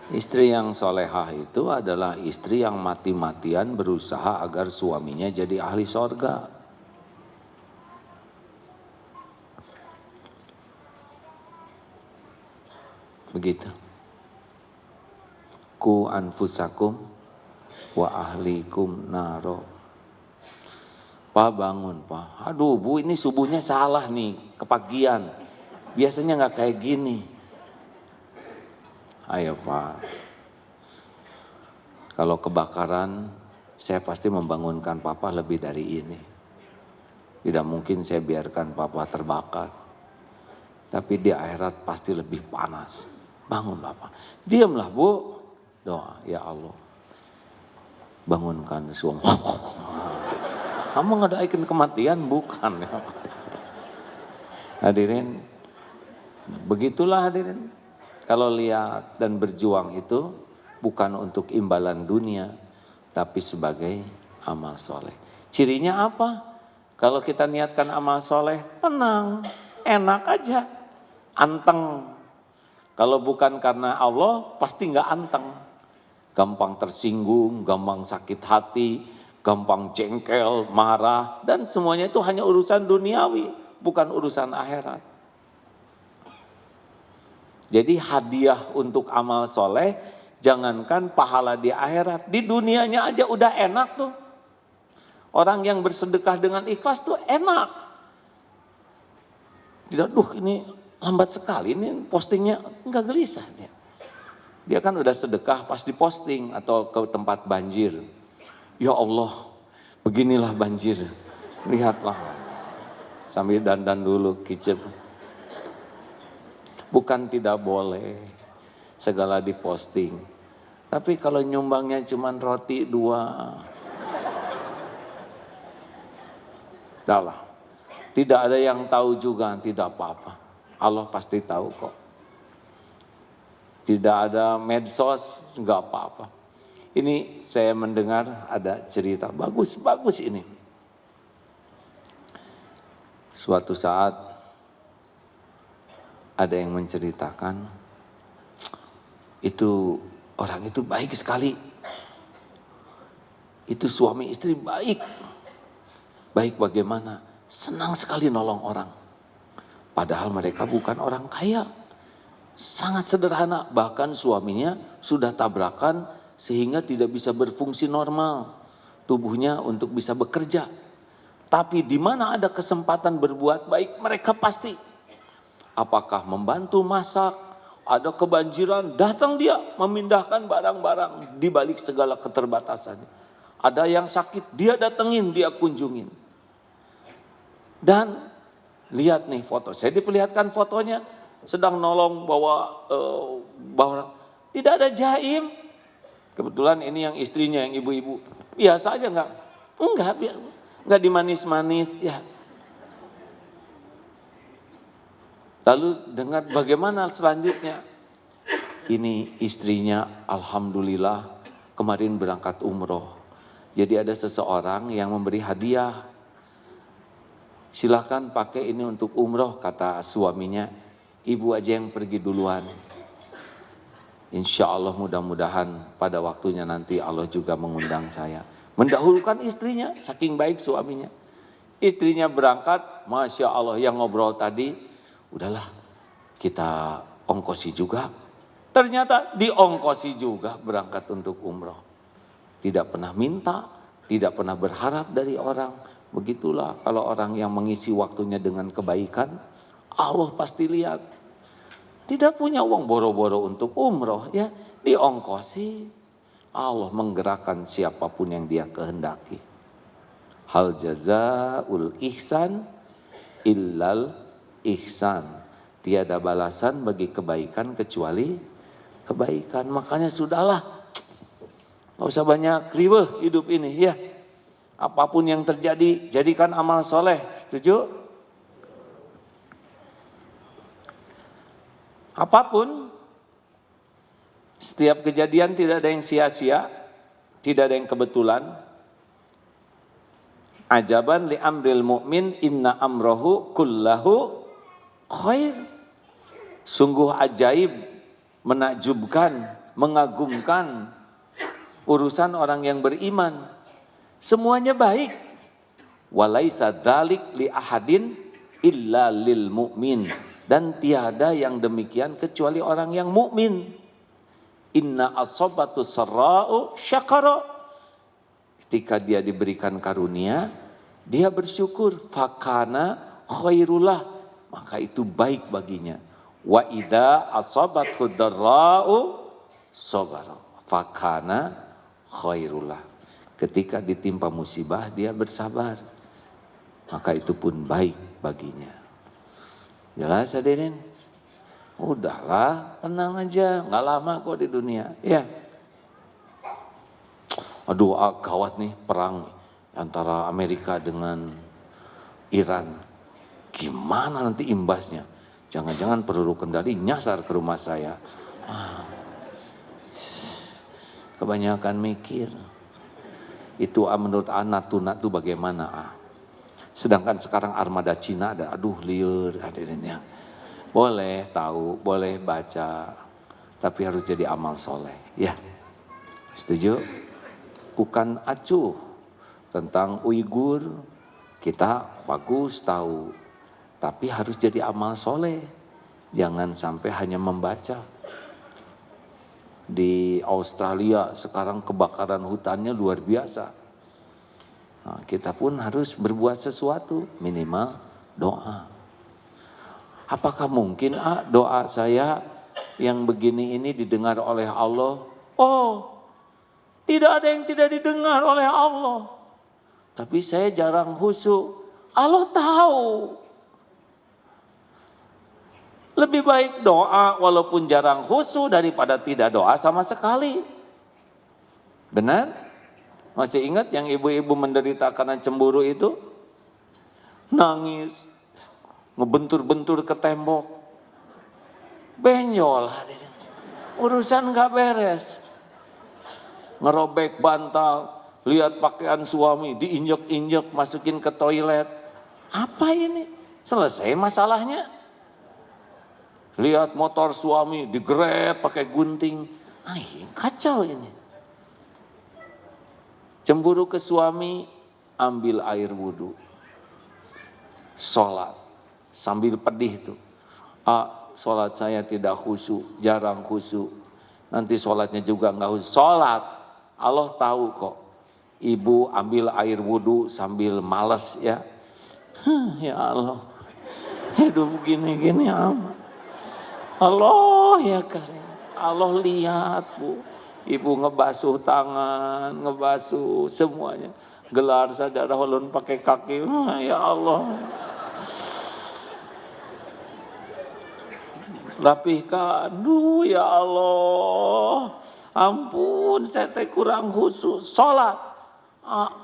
Istri yang solehah itu adalah istri yang mati-matian berusaha agar suaminya jadi ahli sorga. Begitu. Ku anfusakum wa ahlikum naro. Pak bangun Pak. Aduh Bu, ini subuhnya salah nih, kepagian. Biasanya nggak kayak gini. Ayo Pak, kalau kebakaran saya pasti membangunkan Papa lebih dari ini. Tidak mungkin saya biarkan Papa terbakar. Tapi di akhirat pasti lebih panas. Bangunlah Pak. Diamlah Bu. Doa, ya Allah. Bangunkan suami. Kamu ngadain kematian? Bukan ya. Hadirin, begitulah hadirin. Kalau lihat dan berjuang itu bukan untuk imbalan dunia, tapi sebagai amal soleh. Cirinya apa? Kalau kita niatkan amal soleh, tenang, enak aja, anteng. Kalau bukan karena Allah, pasti nggak anteng. Gampang tersinggung, gampang sakit hati, gampang jengkel, marah, dan semuanya itu hanya urusan duniawi, bukan urusan akhirat. Jadi hadiah untuk amal soleh Jangankan pahala di akhirat, di dunianya aja udah enak tuh. Orang yang bersedekah dengan ikhlas tuh enak. Tidak, ini lambat sekali, ini postingnya enggak gelisah dia. Dia kan udah sedekah pas diposting atau ke tempat banjir. Ya Allah, beginilah banjir. Lihatlah. Sambil dandan dulu kicep. Bukan tidak boleh segala diposting. Tapi kalau nyumbangnya cuma roti 2. Dah lah. Tidak ada yang tahu juga, tidak apa-apa. Allah pasti tahu kok. Tidak ada medsos, enggak apa-apa. Ini saya mendengar ada cerita bagus-bagus ini. Suatu saat ada yang menceritakan, itu orang itu baik sekali. Itu suami istri baik. Baik bagaimana? Senang sekali nolong orang. Padahal mereka bukan orang kaya. Sangat sederhana, bahkan suaminya sudah tabrakan sehingga tidak bisa berfungsi normal tubuhnya untuk bisa bekerja. Tapi di mana ada kesempatan berbuat baik, mereka pasti. Apakah membantu masak, ada kebanjiran, datang dia memindahkan barang-barang di balik segala keterbatasannya. Ada yang sakit, dia datengin, dia kunjungin. Dan lihat nih foto, saya diperlihatkan fotonya, sedang nolong bawa tidak ada jaim. Kebetulan ini yang istrinya, yang ibu-ibu. Biasa aja enggak dimanis-manis ya. Lalu dengar bagaimana selanjutnya. Ini istrinya alhamdulillah kemarin berangkat umroh. Jadi ada seseorang yang memberi hadiah. Silakan pakai ini untuk umroh, kata suaminya. Ibu aja yang pergi duluan. Insya Allah mudah-mudahan pada waktunya nanti Allah juga mengundang saya. Mendahulukan istrinya, saking baik suaminya. Istrinya berangkat, Masya Allah yang ngobrol tadi, udahlah kita ongkosi juga. Ternyata diongkosi juga berangkat untuk umroh. Tidak pernah minta, tidak pernah berharap dari orang. Begitulah kalau orang yang mengisi waktunya dengan kebaikan, Allah pasti lihat. Tidak punya uang boro-boro untuk umroh ya, diongkosi. Allah menggerakkan siapapun yang dia kehendaki. Hal jazaul ihsan illal ihsan. Tiada balasan bagi kebaikan kecuali kebaikan. Makanya sudahlah, gak usah banyak riweh hidup ini ya. Apapun yang terjadi, jadikan amal soleh. Setuju? Apapun, setiap kejadian tidak ada yang sia-sia, tidak ada yang kebetulan. Ajaban li amril mu'min inna amrohu kullahu khair. Sungguh ajaib, menakjubkan, mengagumkan urusan orang yang beriman. Semuanya baik. Walaisa dzalik li ahadin illa lil mu'min. Dan tiada yang demikian kecuali orang yang mukmin. Inna asobatu sarra'u syakara. Ketika dia diberikan karunia, dia bersyukur. Fakana khairullah. Maka itu baik baginya. Wa idza asabathu darra'u sabara. Fakana khairullah. Ketika ditimpa musibah, dia bersabar. Maka itu pun baik baginya. Jelas hadirin? Udahlah, tenang aja, nggak lama kok di dunia. Ya. Aduh, gawat nih perang antara Amerika dengan Iran. Gimana nanti imbasnya? Jangan-jangan peluru kendali nyasar ke rumah saya. Kebanyakan mikir. Itu menurut Natuna itu bagaimana? Sedangkan sekarang armada Cina ada, aduh liur hadirin ya. Boleh tahu, boleh baca, tapi harus jadi amal soleh. Ya, setuju? Bukan acuh tentang Uighur, kita bagus tahu, tapi harus jadi amal soleh. Jangan sampai hanya membaca. Di Australia sekarang kebakaran hutannya luar biasa. Nah, kita pun harus berbuat sesuatu, minimal doa. Apakah mungkin doa saya yang begini ini didengar oleh Allah? Oh, tidak ada yang tidak didengar oleh Allah. Tapi saya jarang khusyuk. Allah tahu. Lebih baik doa walaupun jarang khusyuk daripada tidak doa sama sekali. Benar? Masih ingat yang ibu-ibu menderita karena cemburu itu? Nangis, ngebentur-bentur ke tembok. Benjol, urusan gak beres. Ngerobek bantal, lihat pakaian suami, diinjek-injek, masukin ke toilet. Apa ini? Selesai masalahnya. Lihat motor suami digeret pakai gunting. Kacau ini. Cemburu ke suami, ambil air wudhu. Sholat. Sambil pedih tuh. Sholat saya tidak khusyuk, jarang khusyuk. Nanti sholatnya juga enggak khusyuk. Sholat. Allah tahu kok. Ibu ambil air wudhu sambil males ya. Ya Allah. Hidup gini-gini amat. Allah ya Karim, Allah lihat Bu, ibu ngebasuh tangan, ngebasuh semuanya, gelar sajadah ulun pakai kaki, ya Allah. Rapihkan, ya Allah, ampun saya kurang khusyuk, sholat.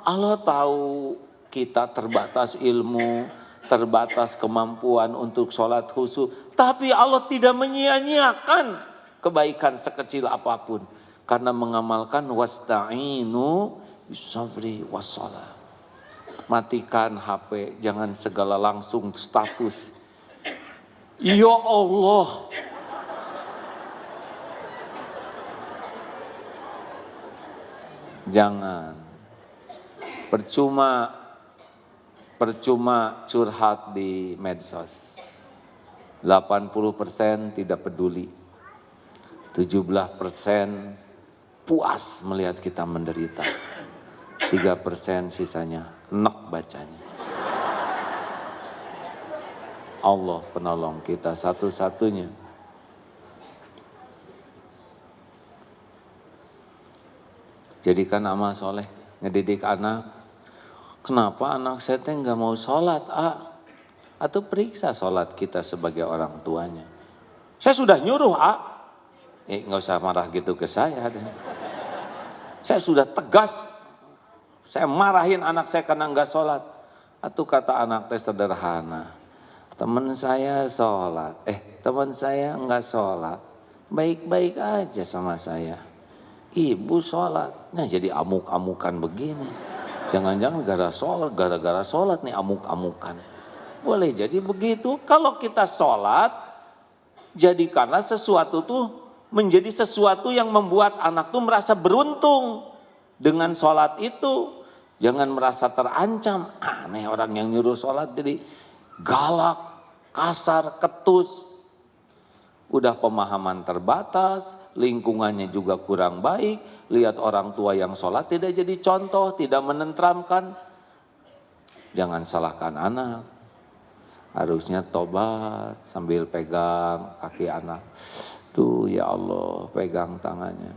Allah tahu kita terbatas ilmu, terbatas kemampuan untuk sholat khusyuk. Tapi Allah tidak menyia-nyiakan kebaikan sekecil apapun. Karena mengamalkan wasta'inu bisabri wassalah. Matikan HP, jangan segala langsung status. Ya Allah. Jangan. Percuma curhat di medsos. 80% tidak peduli. 17% puas melihat kita menderita. 3% sisanya enak bacanya. Allah penolong kita satu-satunya. Jadikan amal soleh, ngedidik anak. Kenapa anak saya nggak mau sholat, Atau periksa sholat kita sebagai orang tuanya. Saya sudah nyuruh, nggak usah marah gitu ke saya. Saya sudah tegas. Saya marahin anak saya karena nggak sholat. Atau kata anak saya sederhana. Teman saya sholat, teman saya nggak sholat. Baik-baik aja sama saya. Ibu sholat, nah jadi amuk-amukan begini. Jangan-jangan gara-gara sholat nih amuk-amukan. Boleh jadi begitu. Kalau kita sholat, jadikanlah sesuatu tuh menjadi sesuatu yang membuat anak tuh merasa beruntung dengan sholat itu. Jangan merasa terancam. Aneh orang yang nyuruh sholat jadi galak, kasar, ketus. Udah pemahaman terbatas, lingkungannya juga kurang baik. Lihat orang tua yang sholat tidak jadi contoh, tidak menenteramkan. Jangan salahkan anak. Harusnya tobat sambil pegang kaki anak. Duh ya Allah, pegang tangannya.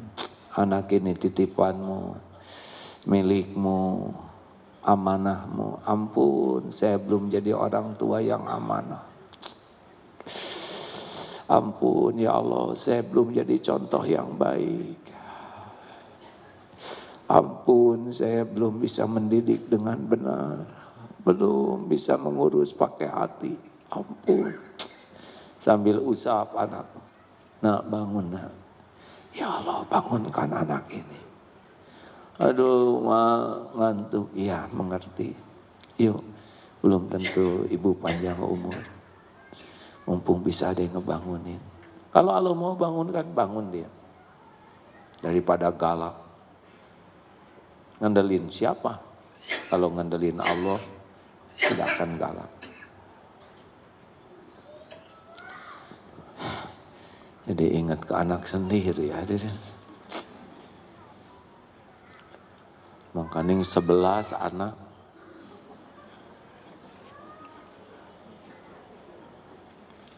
Anak ini titipanmu, milikmu, amanahmu. Ampun, saya belum jadi orang tua yang amanah. Ampun ya Allah, saya belum jadi contoh yang baik. Ampun, saya belum bisa mendidik dengan benar. Belum bisa mengurus pakai hati. Ampun. Sambil usap anak. Nak bangun nak. Ya Allah bangunkan anak ini. Aduh ngantuk. Iya mengerti. Yuk. Belum tentu ibu panjang umur. Mumpung bisa ada yang ngebangunin. Kalau Allah mau bangunkan, bangun dia. Daripada galak. Ngandelin siapa? Kalau ngandelin Allah, tidak akan galak. Jadi ingat ke anak sendiri hadirin. Makanya 11 anak.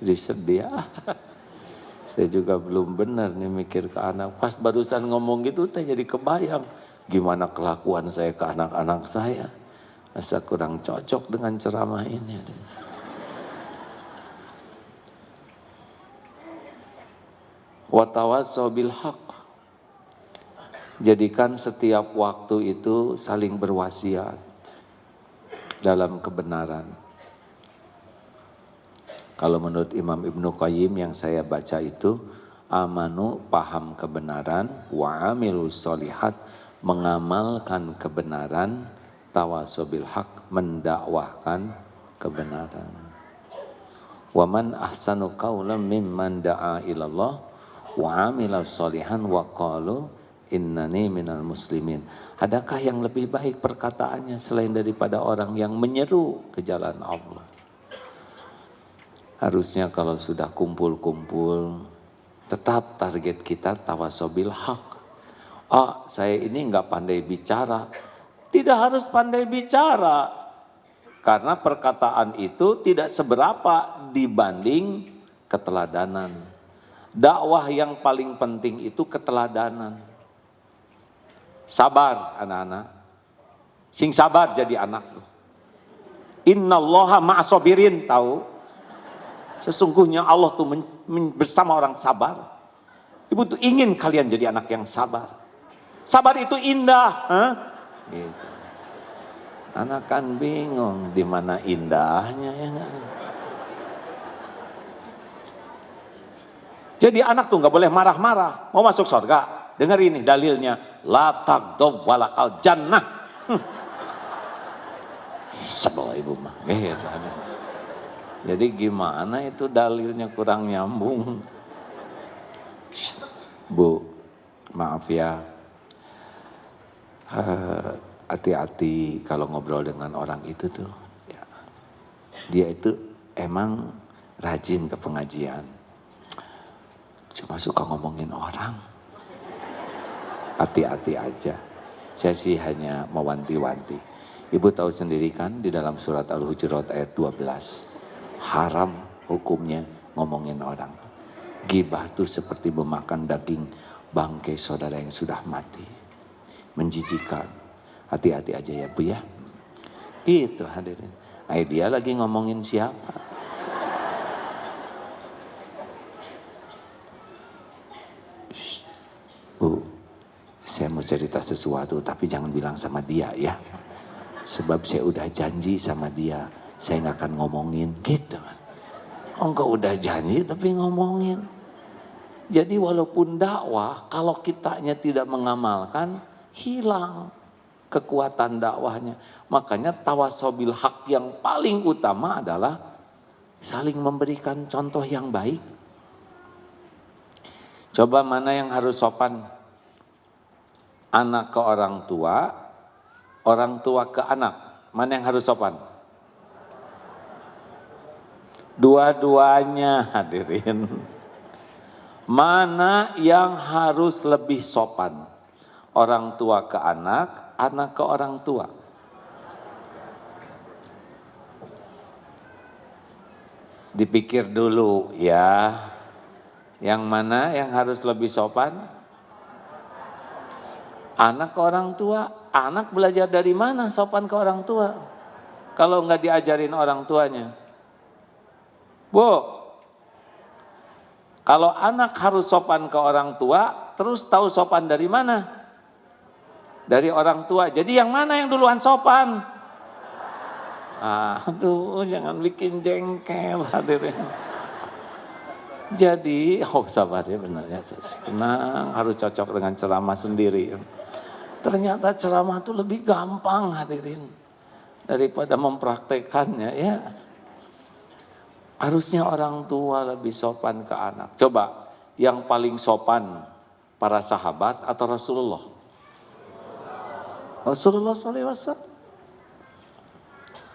Jadi sedih. Saya juga belum benar nih mikir ke anak. Pas barusan ngomong gitu, saya jadi kebayang. Gimana kelakuan saya ke anak-anak saya. Masa kurang cocok dengan ceramah ini. Watawassaw bil haq. Jadikan setiap waktu itu saling berwasiat dalam kebenaran. Kalau menurut Imam Ibnu Qayyim yang saya baca itu, amanu paham kebenaran, wa amilu sholihat mengamalkan kebenaran, tawassaw bil haq mendakwahkan kebenaran. Wa man ahsanu qawlan mimman da'a ilallah wa amila sholihan wa qalu innani minal muslimin. Adakah yang lebih baik perkataannya selain daripada orang yang menyeru ke jalan Allah? Harusnya kalau sudah kumpul-kumpul, tetap target kita tawassaw bil haq. Saya ini enggak pandai bicara. Tidak harus pandai bicara. Karena perkataan itu tidak seberapa dibanding keteladanan. Dakwah yang paling penting itu keteladanan. Sabar anak-anak. Sing sabar jadi anak. Innallaha ma'asobirin, tahu? Sesungguhnya Allah tuh bersama orang sabar. Ibu tuh ingin kalian jadi anak yang sabar. Sabar itu indah. Gitu. Anak kan bingung di mana indahnya ya gak? Jadi anak tuh nggak boleh marah-marah. Mau masuk surga, dengar ini dalilnya. La taghdab walakal jannah. Sebel ibu mah. Jadi gimana itu dalilnya kurang nyambung. Bu, maaf ya. Hati-hati kalau ngobrol dengan orang itu tuh. Ya. Dia itu emang rajin ke pengajian. Cuma suka ngomongin orang. Hati-hati aja. Saya sih hanya mewanti-wanti. Ibu tahu sendiri kan di dalam surat Al-Hujurat ayat 12. Haram hukumnya ngomongin orang. Ghibah itu seperti memakan daging bangkai saudara yang sudah mati. Menjijikan. Hati-hati aja ya Bu ya. Gitu hadirin. Dia lagi ngomongin siapa? Shh. Bu, saya mau cerita sesuatu tapi jangan bilang sama dia ya. Sebab saya udah janji sama dia. Saya nggak akan ngomongin gitu. Engkau udah janji tapi ngomongin. Jadi walaupun dakwah, kalau kitanya tidak mengamalkan, hilang kekuatan dakwahnya. Makanya tawassaw bil haq yang paling utama adalah saling memberikan contoh yang baik. Coba mana yang harus sopan? Anak ke orang tua ke anak. Mana yang harus sopan? Dua-duanya hadirin. Mana yang harus lebih sopan? Orang tua ke anak, anak ke orang tua. Dipikir dulu ya. Yang mana yang harus lebih sopan? Anak ke orang tua. Anak belajar dari mana sopan ke orang tua? Kalau nggak diajarin orang tuanya. Bu, kalau anak harus sopan ke orang tua, terus tahu sopan dari mana? Dari orang tua. Jadi yang mana yang duluan sopan? Aduh, jangan bikin jengkel hadirin. Jadi, sabar ya benar ya. Tenang, harus cocok dengan ceramah sendiri. Ternyata ceramah itu lebih gampang hadirin. Daripada mempraktekannya ya. Harusnya orang tua lebih sopan ke anak. Coba, yang paling sopan para sahabat atau Rasulullah? Rasulullah SAW.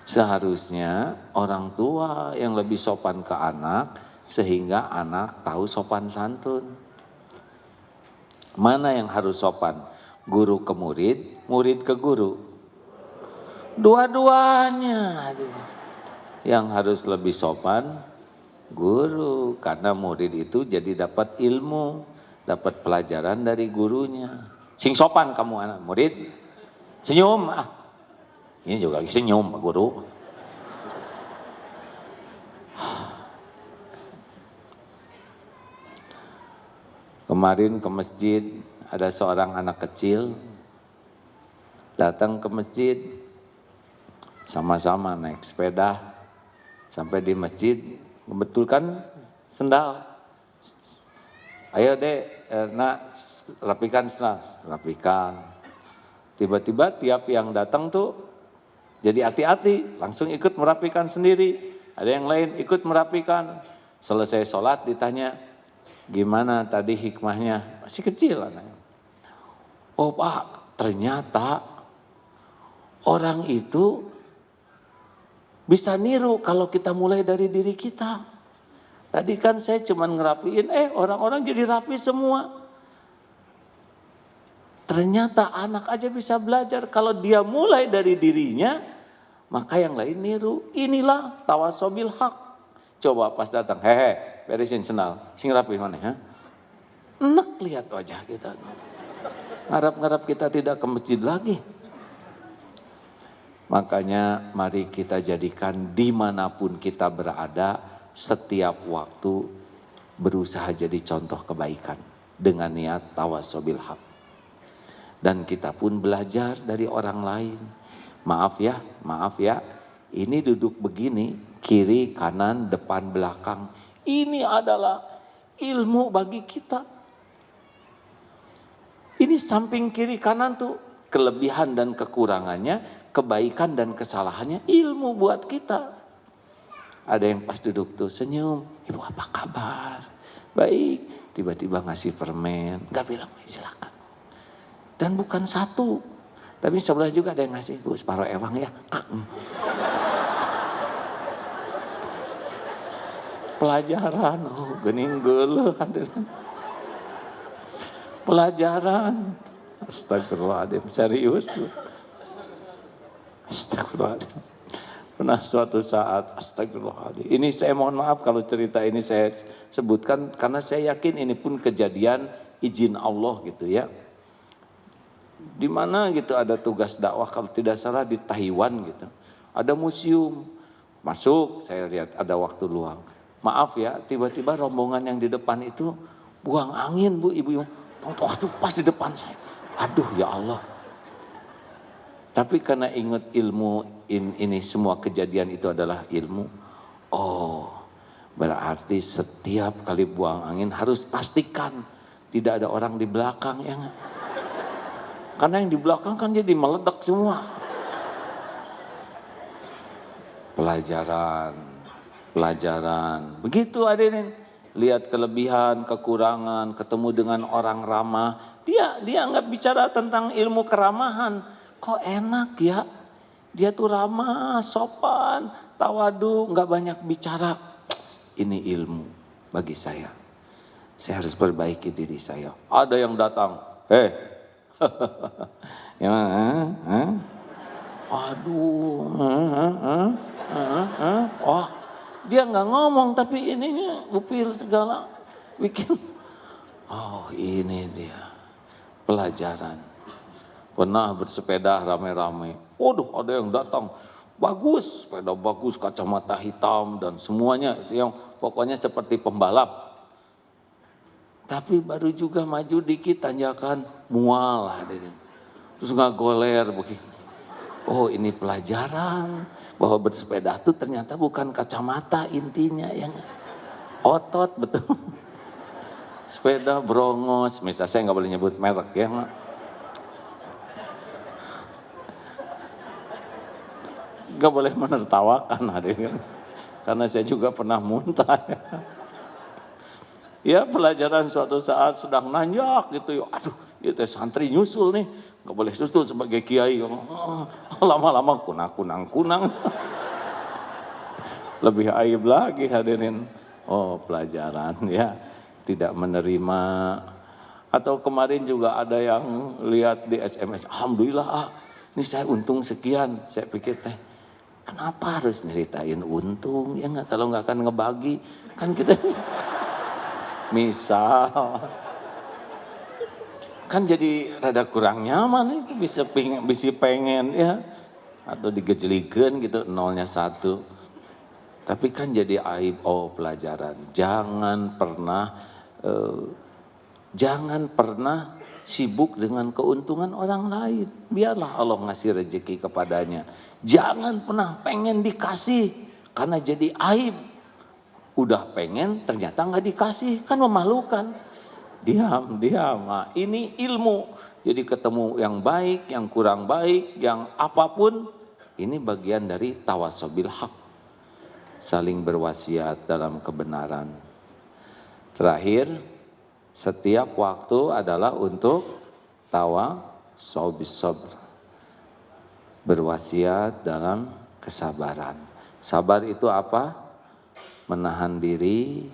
Seharusnya orang tua yang lebih sopan ke anak, sehingga anak tahu sopan santun. Mana yang harus sopan? Guru ke murid, murid ke guru. Dua-duanya. Yang harus lebih sopan guru, karena murid itu jadi dapat ilmu, dapat pelajaran dari gurunya. Sing sopan kamu anak murid, senyum ah. Ini juga senyum Pak Guru. Kemarin ke masjid ada seorang anak kecil datang ke masjid, sama-sama naik sepeda sampai di masjid, membetulkan sendal. Ayo dek, nak rapikan sendal, rapikan. Tiba-tiba tiap yang datang tuh jadi hati-hati, langsung ikut merapikan sendiri. Ada yang lain ikut merapikan. Selesai sholat ditanya, gimana tadi hikmahnya? Masih kecil anaknya. Oh Pak, ternyata orang itu bisa niru kalau kita mulai dari diri kita. Tadi kan saya cuma ngerapiin, orang-orang jadi rapi semua. Ternyata anak aja bisa belajar kalau dia mulai dari dirinya, maka yang lain niru. Inilah tawasobil hak. Coba pas datang, beresin sendal, sing rapi mana ya? Enak lihat wajah kita. Ngarap-ngarap kita tidak ke masjid lagi. Makanya mari kita jadikan dimanapun kita berada, setiap waktu berusaha jadi contoh kebaikan dengan niat tawasobil haq. Dan kita pun belajar dari orang lain. Maaf ya, ini duduk begini, kiri, kanan, depan, belakang. Ini adalah ilmu bagi kita. Ini samping kiri kanan tuh kelebihan dan kekurangannya, kebaikan dan kesalahannya, ilmu buat kita. Ada yang pas duduk tuh senyum, ibu apa kabar? Baik, tiba-tiba ngasih permen, gak bilang silakan. Dan bukan satu, tapi sebelah juga ada yang ngasih, bu separuh ewang ya. Pelajaran, gening geuleuh hadirin. Pelajaran, astagfirullahaladzim, serius tuh. Astagfirullahaladzim. Pernah suatu saat, astagfirullahaladzim. Ini saya mohon maaf kalau cerita ini saya sebutkan karena saya yakin ini pun kejadian izin Allah gitu ya. Di mana gitu ada tugas dakwah kalau tidak salah di Taiwan gitu. Ada museum. Masuk, saya lihat ada waktu luang. Maaf ya, tiba-tiba rombongan yang di depan itu buang angin bu, ibu. Waduh pas di depan saya. Aduh ya Allah. Tapi karena ingat ilmu ini semua kejadian itu adalah ilmu. Oh, berarti setiap kali buang angin harus pastikan tidak ada orang di belakang ya. Karena yang di belakang kan jadi meledak semua. Pelajaran. Begitu hadirin. Lihat kelebihan, kekurangan, ketemu dengan orang ramah. Dia nggak bicara tentang ilmu keramahan. Kok enak ya, dia tuh ramah, sopan, tawadu, nggak banyak bicara. Ini ilmu bagi saya. Saya harus perbaiki diri saya. Ada yang datang, wah, dia nggak ngomong tapi ininya upil segala bikin. Oh ini dia pelajaran. Pernah bersepeda rame-rame. Waduh, ada yang datang. Bagus, sepeda bagus, kacamata hitam dan semuanya itu yang pokoknya seperti pembalap. Tapi baru juga maju dikit tanjakan mual hadirin. Terus nggak goler begini. Oh, ini pelajaran bahwa bersepeda itu ternyata bukan kacamata intinya yang otot betul. Sepeda brongos, misalnya saya nggak boleh nyebut merek ya. Gak boleh menertawakan hadirin, karena saya juga pernah muntah. Ya pelajaran suatu saat sedang nanjak gitu, aduh itu santri nyusul nih, gak boleh susul sebagai kiai, lama-lama kunang. Lebih aib lagi hadirin. Oh pelajaran ya, tidak menerima Atau kemarin juga ada yang lihat di SMS, alhamdulillah ini saya untung sekian. Saya pikir teh, kenapa harus nyeritain untung? Ya nggak, kalau nggak akan ngebagi, kan kita misal kan jadi rada kurang nyaman itu, bisa pengen ya, atau digejelikan gitu nolnya 1. Tapi kan jadi aib. Pelajaran, jangan pernah sibuk dengan keuntungan orang lain. Biarlah Allah ngasih rezeki kepadanya. Jangan pernah pengen dikasih, karena jadi aib. Udah pengen ternyata nggak dikasih, kan memalukan. Diam. Nah, ini ilmu. Jadi ketemu yang baik, yang kurang baik, yang apapun, ini bagian dari tawasobil haq. Saling berwasiat dalam kebenaran. Terakhir, setiap waktu adalah untuk tawasobil sabr. Berwasiat dalam kesabaran. Sabar itu apa? Menahan diri,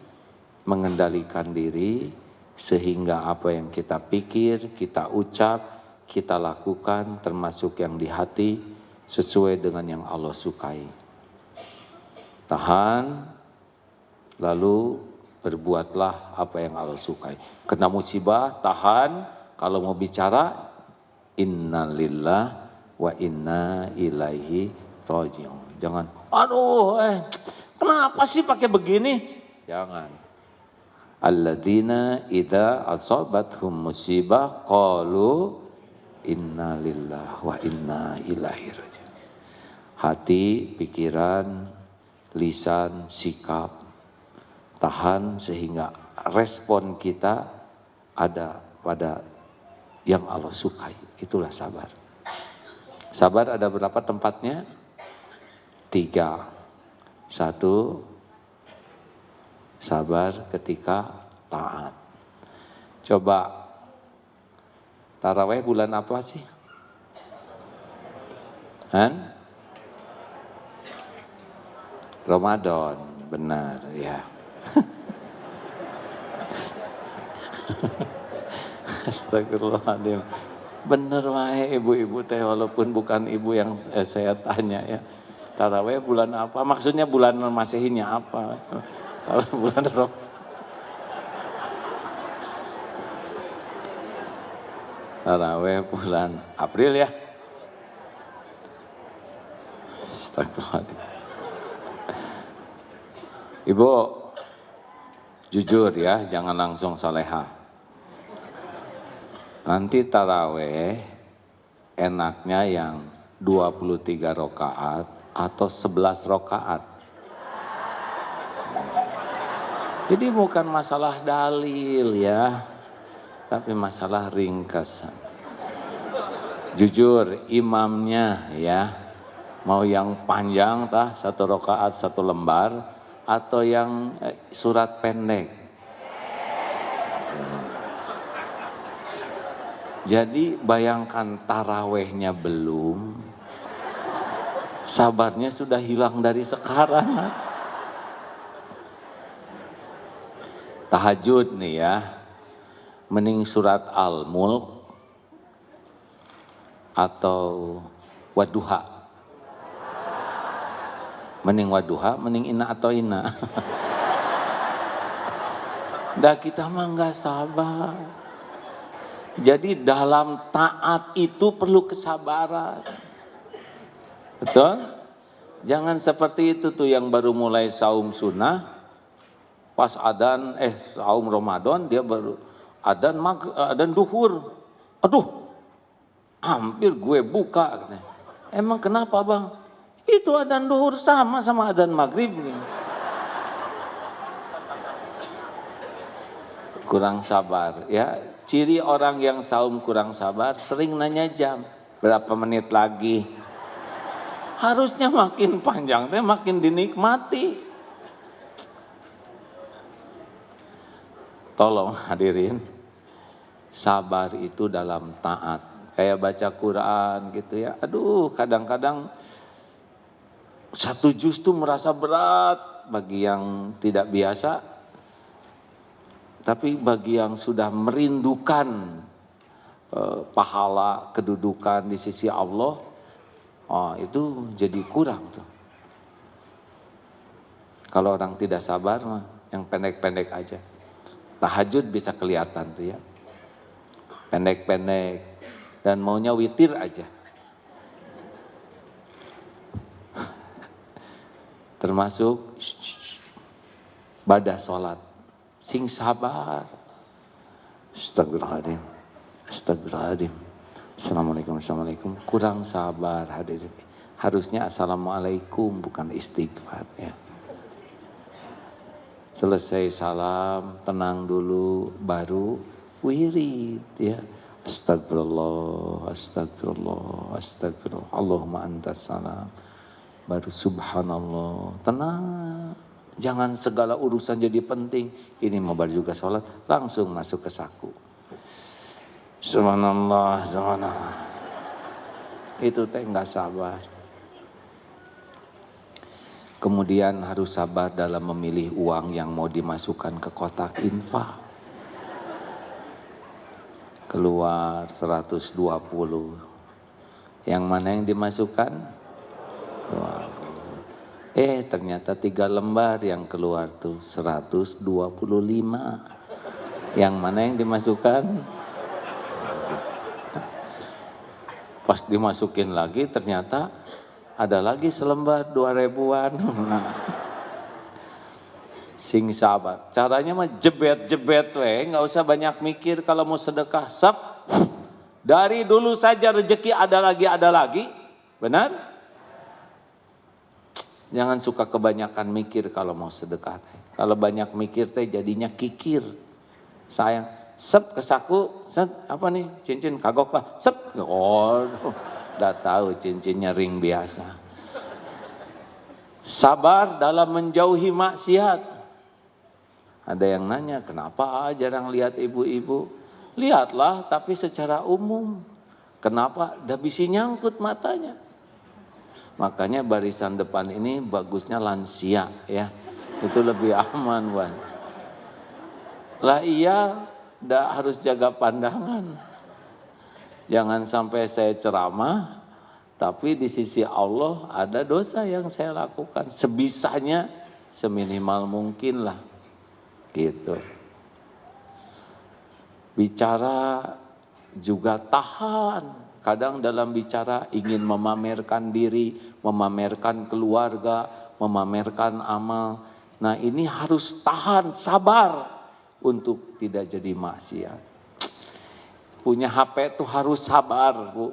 mengendalikan diri, sehingga apa yang kita pikir, kita ucap, kita lakukan, termasuk yang di hati, sesuai dengan yang Allah sukai. Tahan, lalu berbuatlah apa yang Allah sukai. Kena musibah, tahan. Kalau mau bicara, innalillah wa inna ilaihi raji'un. Jangan, kenapa sih pakai begini? Jangan. Alladzina idza asabathum musibah qalu innalillahi wa inna ilaihi raji'un. Hati, pikiran, lisan, sikap, tahan sehingga respon kita ada pada yang Allah sukai. Itulah sabar. Sabar ada berapa tempatnya? 3. 1, sabar ketika taat. Coba, taraweh bulan apa sih? Ramadan, benar ya. Astagfirullahaladzim. Bener wae ibu-ibu teh, walaupun bukan ibu yang saya tanya ya. Taraweh bulan apa? Maksudnya bulan Masehinya apa? Kalau bulan taraweh bulan April ya. Astagfirullahaladzim. Ibu, jujur ya, jangan langsung salehah. Nanti taraweh enaknya yang 23 rakaat atau 11 rakaat. Jadi bukan masalah dalil ya, tapi masalah ringkasan. Jujur, imamnya ya, mau yang panjang 1 rakaat 1 lembar, atau yang surat pendek. Jadi bayangkan tarawehnya belum, sabarnya sudah hilang dari sekarang. Tahajud nih ya, mending surat Al-Mulk atau Wadduha. Mending Wadduha, mending Inna atau Inna. Dah kita mah nggak sabar. Jadi dalam taat itu perlu kesabaran. Betul? Jangan seperti itu tuh yang baru mulai saum sunnah. Pas adzan saum Ramadan dia baru adzan duhur. Aduh, hampir gue buka. Emang kenapa bang? Itu adzan duhur sama adzan maghrib. Kurang sabar ya. Ciri orang yang saum kurang sabar sering nanya jam. Berapa menit lagi? Harusnya makin panjang makin dinikmati. Tolong hadirin, sabar itu dalam taat. Kayak baca Quran gitu ya. Aduh, kadang-kadang 1 juz tuh merasa berat bagi yang tidak biasa. Tapi bagi yang sudah merindukan pahala, kedudukan di sisi Allah, itu jadi kurang tuh. Kalau orang tidak sabar mah yang pendek-pendek aja. Tahajud bisa kelihatan tuh ya. Pendek-pendek dan maunya witir aja. Termasuk badah sholat. Sing sabar. Astagfirullahaladzim. Astagfirullahaladzim. Assalamualaikum. Kurang sabar hadirin. Harusnya assalamualaikum bukan istighfar ya. Selesai salam, tenang dulu, baru wirid ya. Astagfirullah. Allahumma antas salam. Baru subhanallah, tenang. Jangan segala urusan jadi penting. Ini mau juga sholat, langsung masuk ke saku. Subhanallah. Itu teh nggak sabar. Kemudian harus sabar dalam memilih uang yang mau dimasukkan ke kotak infak. Keluar 120. Yang mana yang dimasukkan? 20. Ternyata 3 lembar yang keluar tuh 125. Yang mana yang dimasukkan? Pas dimasukin lagi ternyata ada lagi selembar 2.000-an. Sing sabar. Caranya mah jebet-jebet nggak usah banyak mikir kalau mau sedekah. Dari dulu saja rezeki ada lagi. Benar? Jangan suka kebanyakan mikir kalau mau sedekah. Kalau banyak mikir teh jadinya kikir. Sayang. Ke saku. Apa nih? Cincin kagok lah. Udah tahu cincinnya ring biasa. Sabar dalam menjauhi maksiat. Ada yang nanya, kenapa jarang lihat ibu-ibu? Lihatlah, tapi secara umum. Kenapa? Dah bisa nyangkut matanya. Makanya barisan depan ini bagusnya lansia ya. Itu lebih aman, Wan. Lah iya, dah harus jaga pandangan. Jangan sampai saya ceramah, tapi di sisi Allah ada dosa yang saya lakukan. Sebisanya, seminimal mungkin lah. Gitu. Bicara juga tahan. Kadang dalam bicara ingin memamerkan diri, memamerkan keluarga, memamerkan amal. Nah ini harus tahan, sabar untuk tidak jadi maksiat. Punya HP tuh harus sabar, Bu.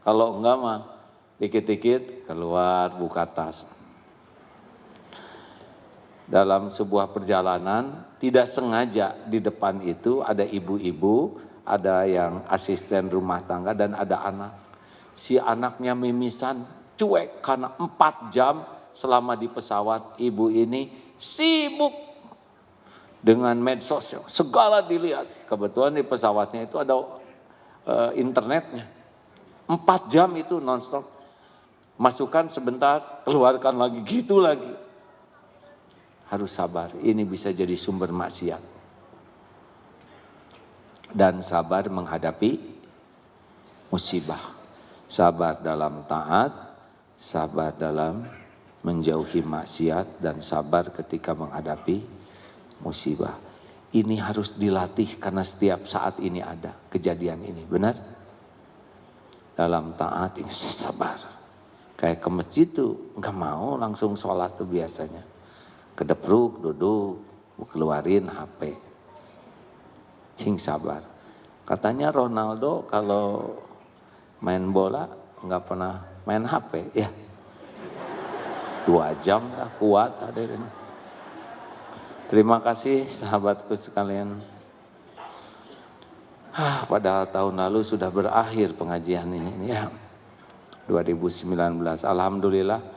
Kalau enggak mah dikit-dikit keluar buka tas. Dalam sebuah perjalanan tidak sengaja di depan itu ada ibu-ibu, ada yang asisten rumah tangga dan ada anak. Si anaknya mimisan, cuek karena 4 jam selama di pesawat. Ibu ini sibuk dengan medsos, segala dilihat. Kebetulan di pesawatnya itu ada internetnya. 4 jam itu nonstop. Masukkan sebentar, keluarkan lagi, gitu lagi. Harus sabar, ini bisa jadi sumber maksiat. Dan sabar menghadapi musibah. Sabar dalam taat, sabar dalam menjauhi maksiat, dan sabar ketika menghadapi musibah. Ini harus dilatih karena setiap saat ini ada kejadian ini, benar? Dalam taat ini sabar. Kayak ke masjid tuh nggak mau langsung sholat tuh biasanya. Kedepruk, duduk, keluarin HP. Sing sabar. Katanya Ronaldo kalau main bola nggak pernah main HP ya. 2 jam dah kuat hadirin. Terima kasih sahabatku sekalian. Padahal tahun lalu sudah berakhir pengajian ini ya. 2019. Alhamdulillah.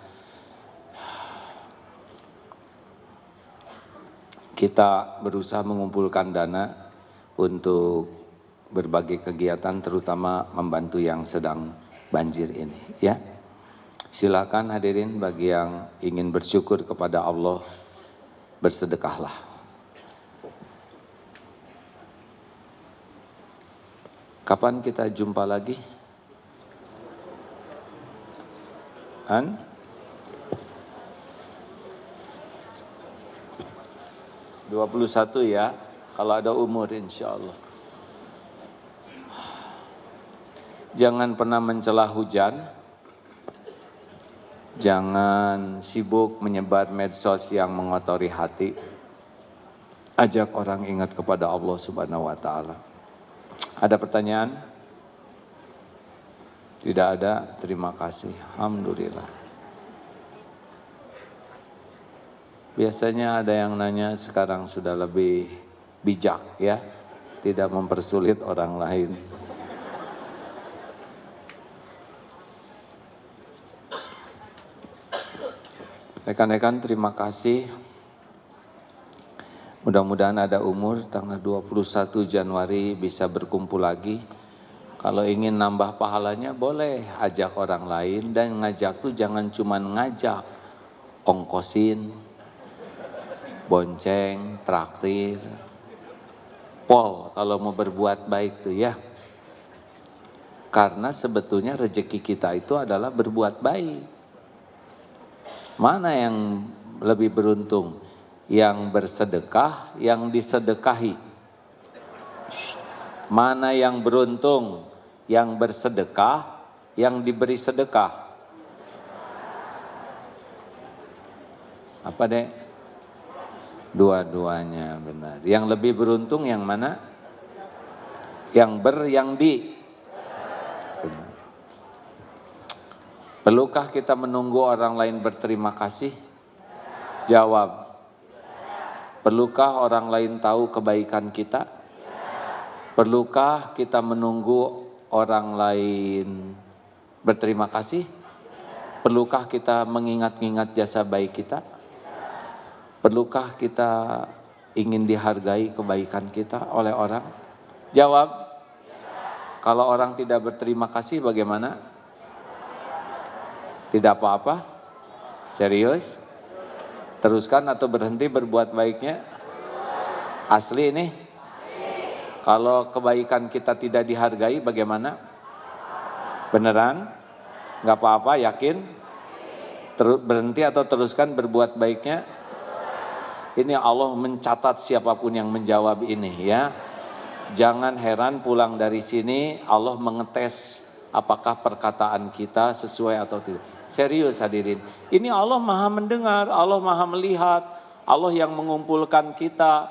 Kita berusaha mengumpulkan dana untuk berbagai kegiatan, terutama membantu yang sedang banjir ini ya. Silakan hadirin bagi yang ingin bersyukur kepada Allah, bersedekahlah. Kapan kita jumpa lagi? 21 ya, kalau ada umur insya Allah. Jangan pernah mencela hujan, jangan sibuk menyebar medsos yang mengotori hati. Ajak orang ingat kepada Allah Subhanahu wa Ta'ala. Ada pertanyaan? Tidak ada, terima kasih. Alhamdulillah. Biasanya ada yang nanya, sekarang sudah lebih bijak ya, tidak mempersulit orang lain. Rekan-rekan, terima kasih. Mudah-mudahan ada umur tanggal 21 Januari bisa berkumpul lagi. Kalau ingin nambah pahalanya boleh ajak orang lain, dan ngajak tuh jangan cuman ngajak, ongkosin, bonceng, traktir, pol kalau mau berbuat baik tuh ya. Karena sebetulnya rezeki kita itu adalah berbuat baik. Mana yang lebih beruntung? Yang bersedekah, yang disedekahi. Mana yang beruntung? Yang bersedekah, yang diberi sedekah. Apa dek? Dua-duanya benar. Yang lebih beruntung yang mana? Yang di. Benar. Perlukah kita menunggu orang lain berterima kasih? Jawab. Perlukah orang lain tahu kebaikan kita? Perlukah kita menunggu orang lain berterima kasih? Perlukah kita mengingat-ingat jasa baik kita? Perlukah kita ingin dihargai kebaikan kita oleh orang? Jawab. Kalau orang tidak berterima kasih bagaimana? Tidak apa-apa? Serius? Teruskan atau berhenti berbuat baiknya? Asli ini? Kalau kebaikan kita tidak dihargai bagaimana? Beneran? Nggak apa-apa, yakin? Berhenti atau teruskan berbuat baiknya? Ini Allah mencatat siapapun yang menjawab ini ya. Jangan heran pulang dari sini Allah mengetes apakah perkataan kita sesuai atau tidak. Serius hadirin, ini Allah maha mendengar, Allah maha melihat, Allah yang mengumpulkan kita,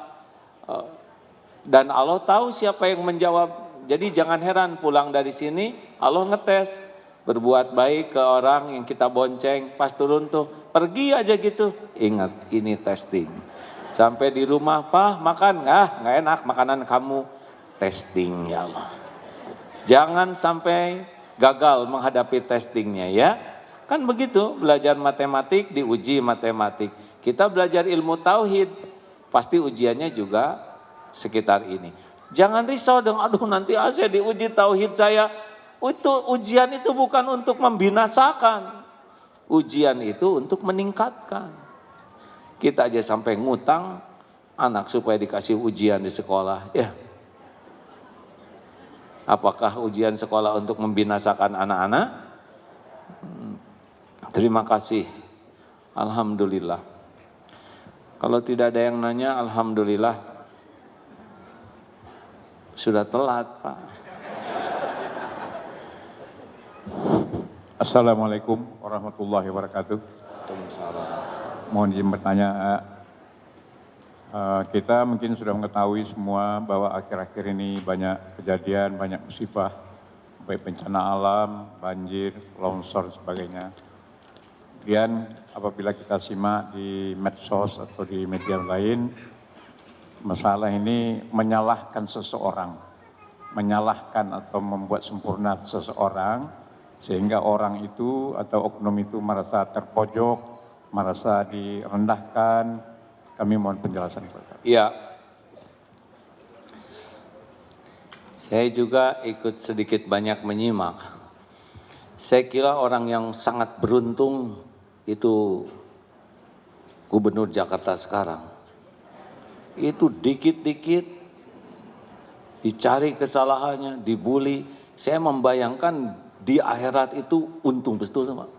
dan Allah tahu siapa yang menjawab. Jadi jangan heran pulang dari sini Allah ngetes, berbuat baik ke orang yang kita bonceng, pas turun tuh pergi aja gitu, ingat ini testing. Sampai di rumah, Pak makan nggak enak makanan kamu, testing ya Allah. Jangan sampai gagal menghadapi testingnya ya. Kan begitu, belajar matematik diuji matematik. Kita belajar ilmu tauhid, pasti ujiannya juga sekitar ini. Jangan risau dong, aduh nanti saya diuji tauhid saya. Itu ujian itu bukan untuk membinasakan. Ujian itu untuk meningkatkan. Kita aja sampai ngutang anak supaya dikasih ujian di sekolah. Ya. Apakah ujian sekolah untuk membinasakan anak-anak? Terima kasih. Alhamdulillah. Kalau tidak ada yang nanya, alhamdulillah. Sudah telat, Pak. Assalamualaikum warahmatullahi wabarakatuh. Mohon izin bertanya, kita mungkin sudah mengetahui semua bahwa akhir-akhir ini banyak kejadian, banyak musibah, baik bencana alam, banjir, longsor, sebagainya. Kemudian apabila kita simak di medsos atau di media lain, masalah ini menyalahkan seseorang, menyalahkan atau membuat sempurna seseorang, sehingga orang itu atau oknum itu merasa terpojok, merasa direndahkan. Kami mohon penjelasan. Iya. Saya juga ikut sedikit banyak menyimak. Saya kira orang yang sangat beruntung itu Gubernur Jakarta sekarang. Itu dikit-dikit dicari kesalahannya, dibully. Saya membayangkan di akhirat itu untung betul, Pak.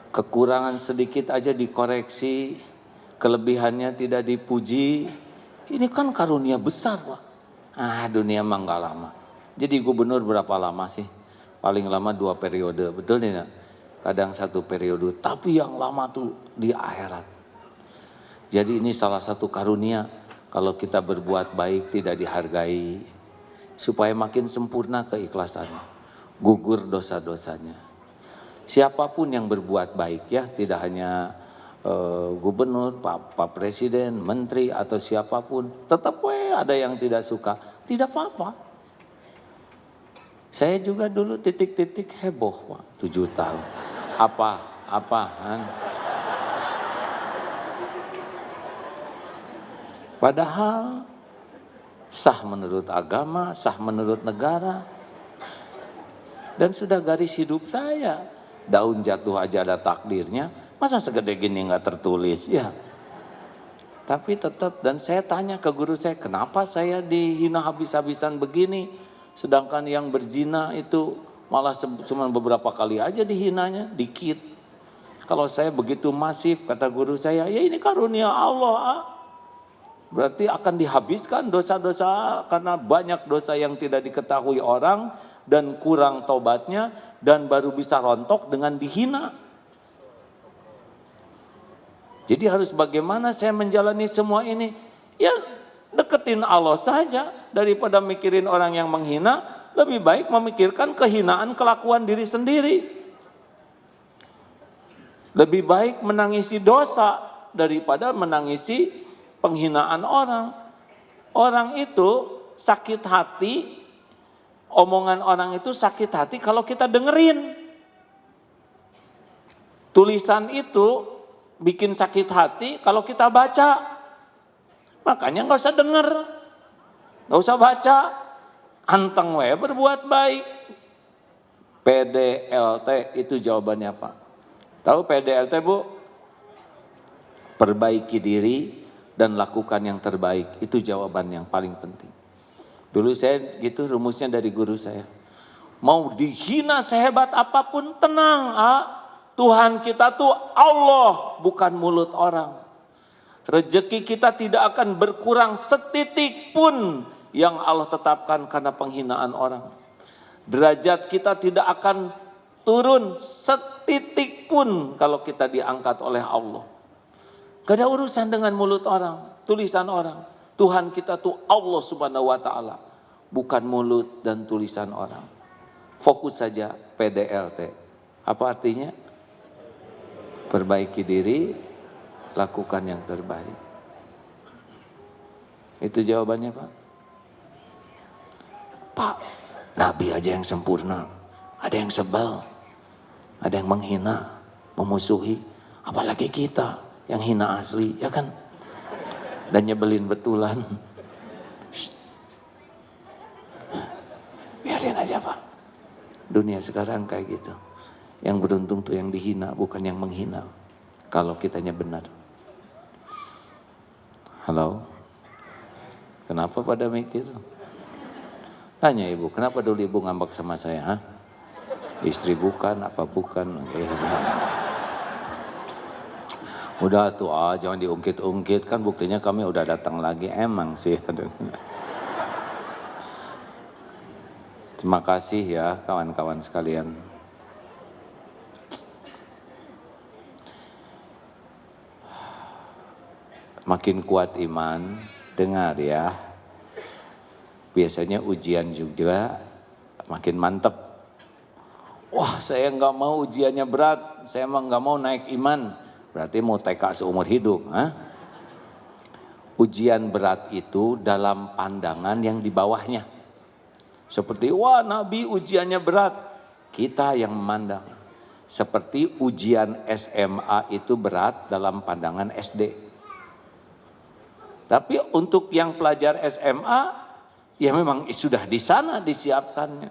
Kekurangan sedikit aja dikoreksi, kelebihannya tidak dipuji. Ini kan karunia besar, Pak. Dunia mah nggak lama. Jadi gubernur berapa lama sih? Paling lama 2 periode, betul tidak? Kadang 1 periode, tapi yang lama tuh di akhirat. Jadi ini salah satu karunia kalau kita berbuat baik tidak dihargai, supaya makin sempurna keikhlasannya, gugur dosa-dosanya. Siapapun yang berbuat baik ya, tidak hanya gubernur, Pak Presiden, menteri atau siapapun, tetap ada yang tidak suka, tidak apa-apa. Saya juga dulu titik-titik heboh, Pak, 7 tahun. Apaan? Padahal sah menurut agama, sah menurut negara, dan sudah garis hidup saya. Daun jatuh aja ada takdirnya, masa segede gini nggak tertulis ya. Tapi tetap, dan saya tanya ke guru saya, kenapa saya dihina habis-habisan begini, sedangkan yang berzina itu malah cuma beberapa kali aja dihinanya, dikit. Kalau saya begitu masif, kata guru saya, ya ini karunia Allah. Berarti akan dihabiskan dosa-dosa karena banyak dosa yang tidak diketahui orang dan kurang taubatnya, dan baru bisa rontok dengan dihina. Jadi harus bagaimana saya menjalani semua ini? Ya deketin Allah saja daripada mikirin orang yang menghina, lebih baik memikirkan kehinaan kelakuan diri sendiri. Lebih baik menangisi dosa daripada menangisi penghinaan orang. Orang itu sakit hati, omongan orang itu sakit hati kalau kita dengerin. Tulisan itu bikin sakit hati kalau kita baca. Makanya nggak usah denger, nggak usah baca, anteng we berbuat baik. PDLT itu jawabannya apa? Tahu PDLT, Bu? Perbaiki diri dan lakukan yang terbaik. Itu jawaban yang paling penting. Dulu saya gitu rumusnya dari guru saya. Mau dihina sehebat apapun tenang, Tuhan kita tuh Allah, bukan mulut orang. Rezeki kita tidak akan berkurang setitik pun yang Allah tetapkan karena penghinaan orang. Derajat kita tidak akan turun setitik pun kalau kita diangkat oleh Allah. Gak ada urusan dengan mulut orang, tulisan orang. Tuhan kita tuh Allah Subhanahu wa Ta'ala, bukan mulut dan tulisan orang. Fokus saja PDLT. Apa artinya? Perbaiki diri, lakukan yang terbaik. Itu jawabannya, Pak. Pak, Nabi aja yang sempurna, ada yang sebel, ada yang menghina, memusuhi, apalagi kita yang hina asli, ya kan? Dan nyebelin betulan. Biarin aja, Pak. Dunia sekarang kayak gitu. Yang beruntung tuh yang dihina, bukan yang menghina. Kalau kitanya benar. Halo? Kenapa pada mikir? Tanya ibu, kenapa dulu ibu ngambek sama saya? Ha? Istri bukan, apa bukan? Udah tuh, jangan diungkit-ungkit, kan buktinya kami udah datang lagi, emang sih. Terima kasih ya kawan-kawan sekalian. Makin kuat iman, dengar ya. Biasanya ujian juga makin mantep. Wah, saya nggak mau ujiannya berat, saya emang nggak mau naik iman. Berarti mau TK seumur hidup. Ujian berat itu dalam pandangan yang di bawahnya. Seperti, wah Nabi ujiannya berat. Kita yang memandang. Seperti ujian SMA itu berat dalam pandangan SD. Tapi untuk yang pelajar SMA, ya memang sudah di sana disiapkannya.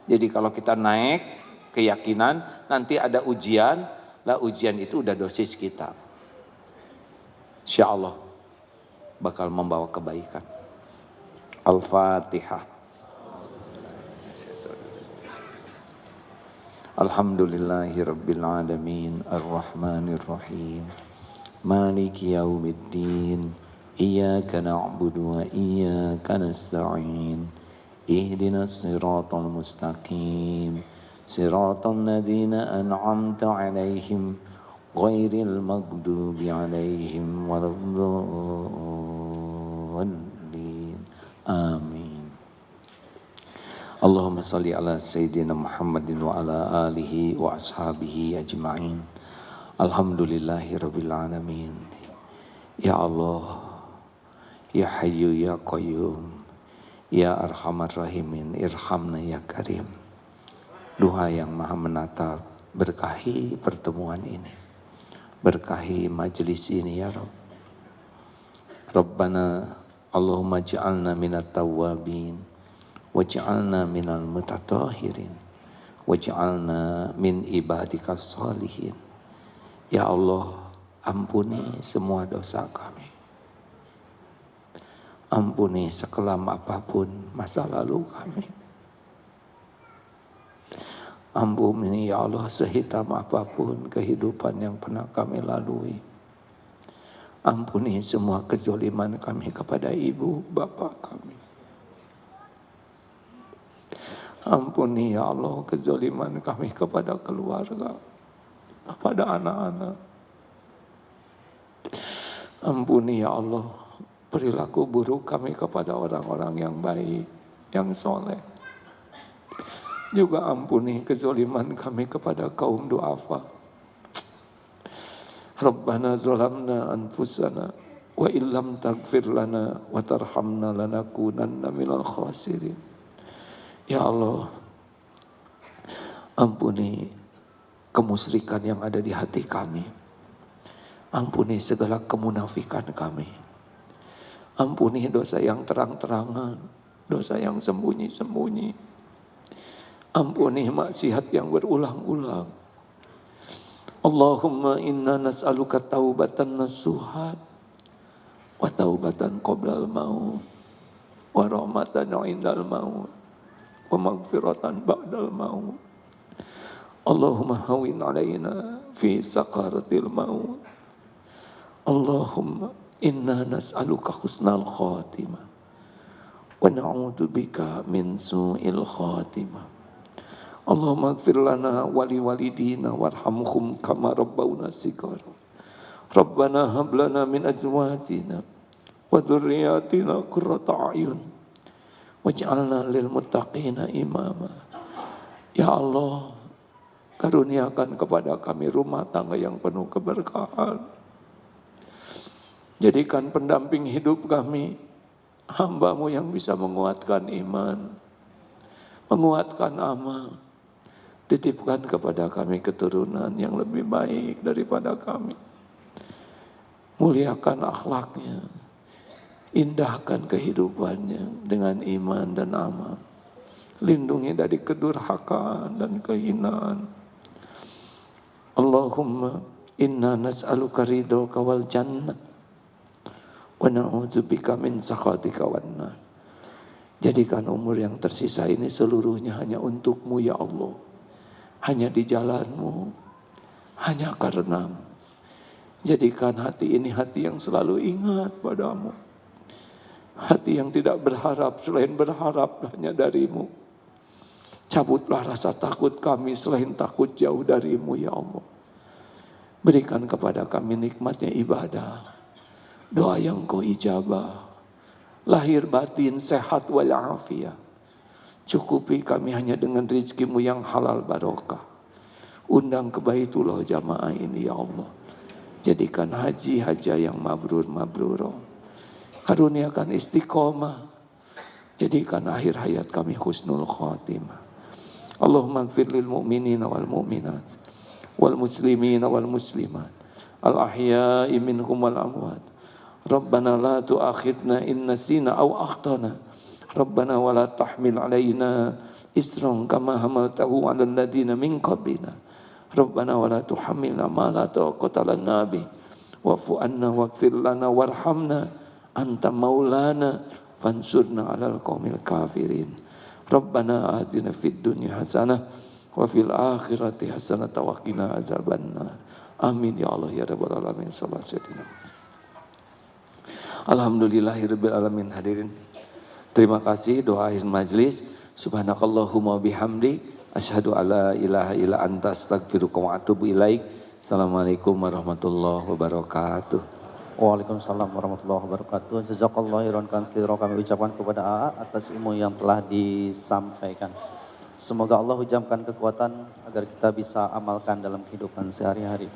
Jadi kalau kita naik keyakinan, nanti ada ujian, lah ujian itu udah dosis kita. Insya Allah bakal membawa kebaikan. Al-Fatihah. Alhamdulillahi rabbil alamin, arrahmanir rahim, maliki yaumiddin, iyyaka na'budu wa iyyaka nasta'in, ihdinas siratal mustaqim, siratal ladzina an'amta 'alaihim ghairil maghdubi 'alaihim waladdallin. Amin. Allahumma salli ala Sayyidina Muhammadin wa ala alihi wa ashabihi ajma'in. Alhamdulillahi rabbil alamin. Ya Allah, Ya Hayyu Ya Qayyum, Ya Arhamar Rahimin, Irhamna Ya Karim. Duha yang maha menatap, berkahi pertemuan ini, berkahi majlis ini ya Rabb. Rabbana Allahumma ja'alna minat tawwabin, waj'alna minal mutatahirin, waj'alna min ibadika sholihin. Ya Allah, ampuni semua dosa kami. Ampuni sekelam apapun masa lalu kami. Ampuni ya Allah sehitam apapun kehidupan yang pernah kami lalui. Ampuni semua kezaliman kami kepada ibu bapa kami. Ampuni ya Allah kezaliman kami kepada keluarga, kepada anak-anak. Ampuni ya Allah perilaku buruk kami kepada orang-orang yang baik, yang soleh. Juga ampuni kezaliman kami kepada kaum du'afa. Rabbana zalamna anfusana wa illam taghfir lana wa tarhamna lanakunanna minal khasirin. Ya Allah, ampuni kemusyrikan yang ada di hati kami. Ampuni segala kemunafikan kami. Ampuni dosa yang terang-terangan, dosa yang sembunyi-sembunyi. Ampuni maksiat yang berulang-ulang. Allahumma inna nas'aluka taubatan nasuha wa taubatan qoblal maut wa rahmatan indal maut wa maghfiratan ba'dal maut. Allahumma hawin alaina fi sakaratil maut. Allahumma inna nas'aluka husnal khatimah wa na'udzu bika min su'il khatimah. Allahumma ighfir lana wa li walidina warhamhum kama rabbawna shighara. Rabbana hab lana min azwajina wa dhurriyyatina qurrata a'yun waj'alna lil muttaqina imama. Ya Allah, karuniakan kepada kami rumah tangga yang penuh keberkahan. Jadikan pendamping hidup kami hamba-Mu yang bisa menguatkan iman, menguatkan amal. Titipkan kepada kami keturunan yang lebih baik daripada kami. Muliakan akhlaknya, indahkan kehidupannya dengan iman dan amal. Lindungi dari kedurhakaan dan kehinaan. Allahumma inna nas'aluka ridhoka wal jannah wa na'udzubika min sakhatika wan nar. Jadikan umur yang tersisa ini seluruhnya hanya untuk-Mu ya Allah. Hanya di jalan-Mu, hanya karena-Mu. Jadikan hati ini hati yang selalu ingat padamu. Hati yang tidak berharap selain berharap hanya dari-Mu. Cabutlah rasa takut kami selain takut jauh dari-Mu ya Allah. Berikan kepada kami nikmatnya ibadah, doa yang Kau ijabah, lahir batin sehat walafiat. Cukupi kami hanya dengan rizki-Mu yang halal barokah. Undang ke Baitullah jamaah ini ya Allah. Jadikan haji yang mabrur. Karuniakan istiqomah. Jadikan akhir hayat kami husnul khatimah. Allahumma ighfir lil mu'minina wal mu'minat wal muslimina wal muslimat al ahya'i minhum wal amwat. Rabbana la tu'akhidna in nasina aw akhtana. Rabbana wa la tahmil alaina isran kama hamaltahu 'alal ladina min qablina. Rabbana wa la tuhammilna ma la taqata lana bih wa'fu 'anna waghfir lana warhamna anta maulana fansurna 'alal qaumil kafirin. Rabbana atina fid dunya hasanah wa fil akhirati hasanah wa qina azabannar. Amin ya Allah ya rabbal alamin. Sallallahu alaihi wasallam. Alhamdulillahirabbil alamin. Hadirin, terima kasih doa akhir majlis. Subhanakallahumma bihamdi asyhadu alla ilaha illa anta astaghfiruka wa atubu ilaik. Assalamualaikum warahmatullahi wabarakatuh. Waalaikumsalam warahmatullahi wabarakatuh. Jazakallahu khairan katsiran, kami ucapkan kepada AA atas ilmu yang telah disampaikan. Semoga Allah hujamkan kekuatan agar kita bisa amalkan dalam kehidupan sehari-hari.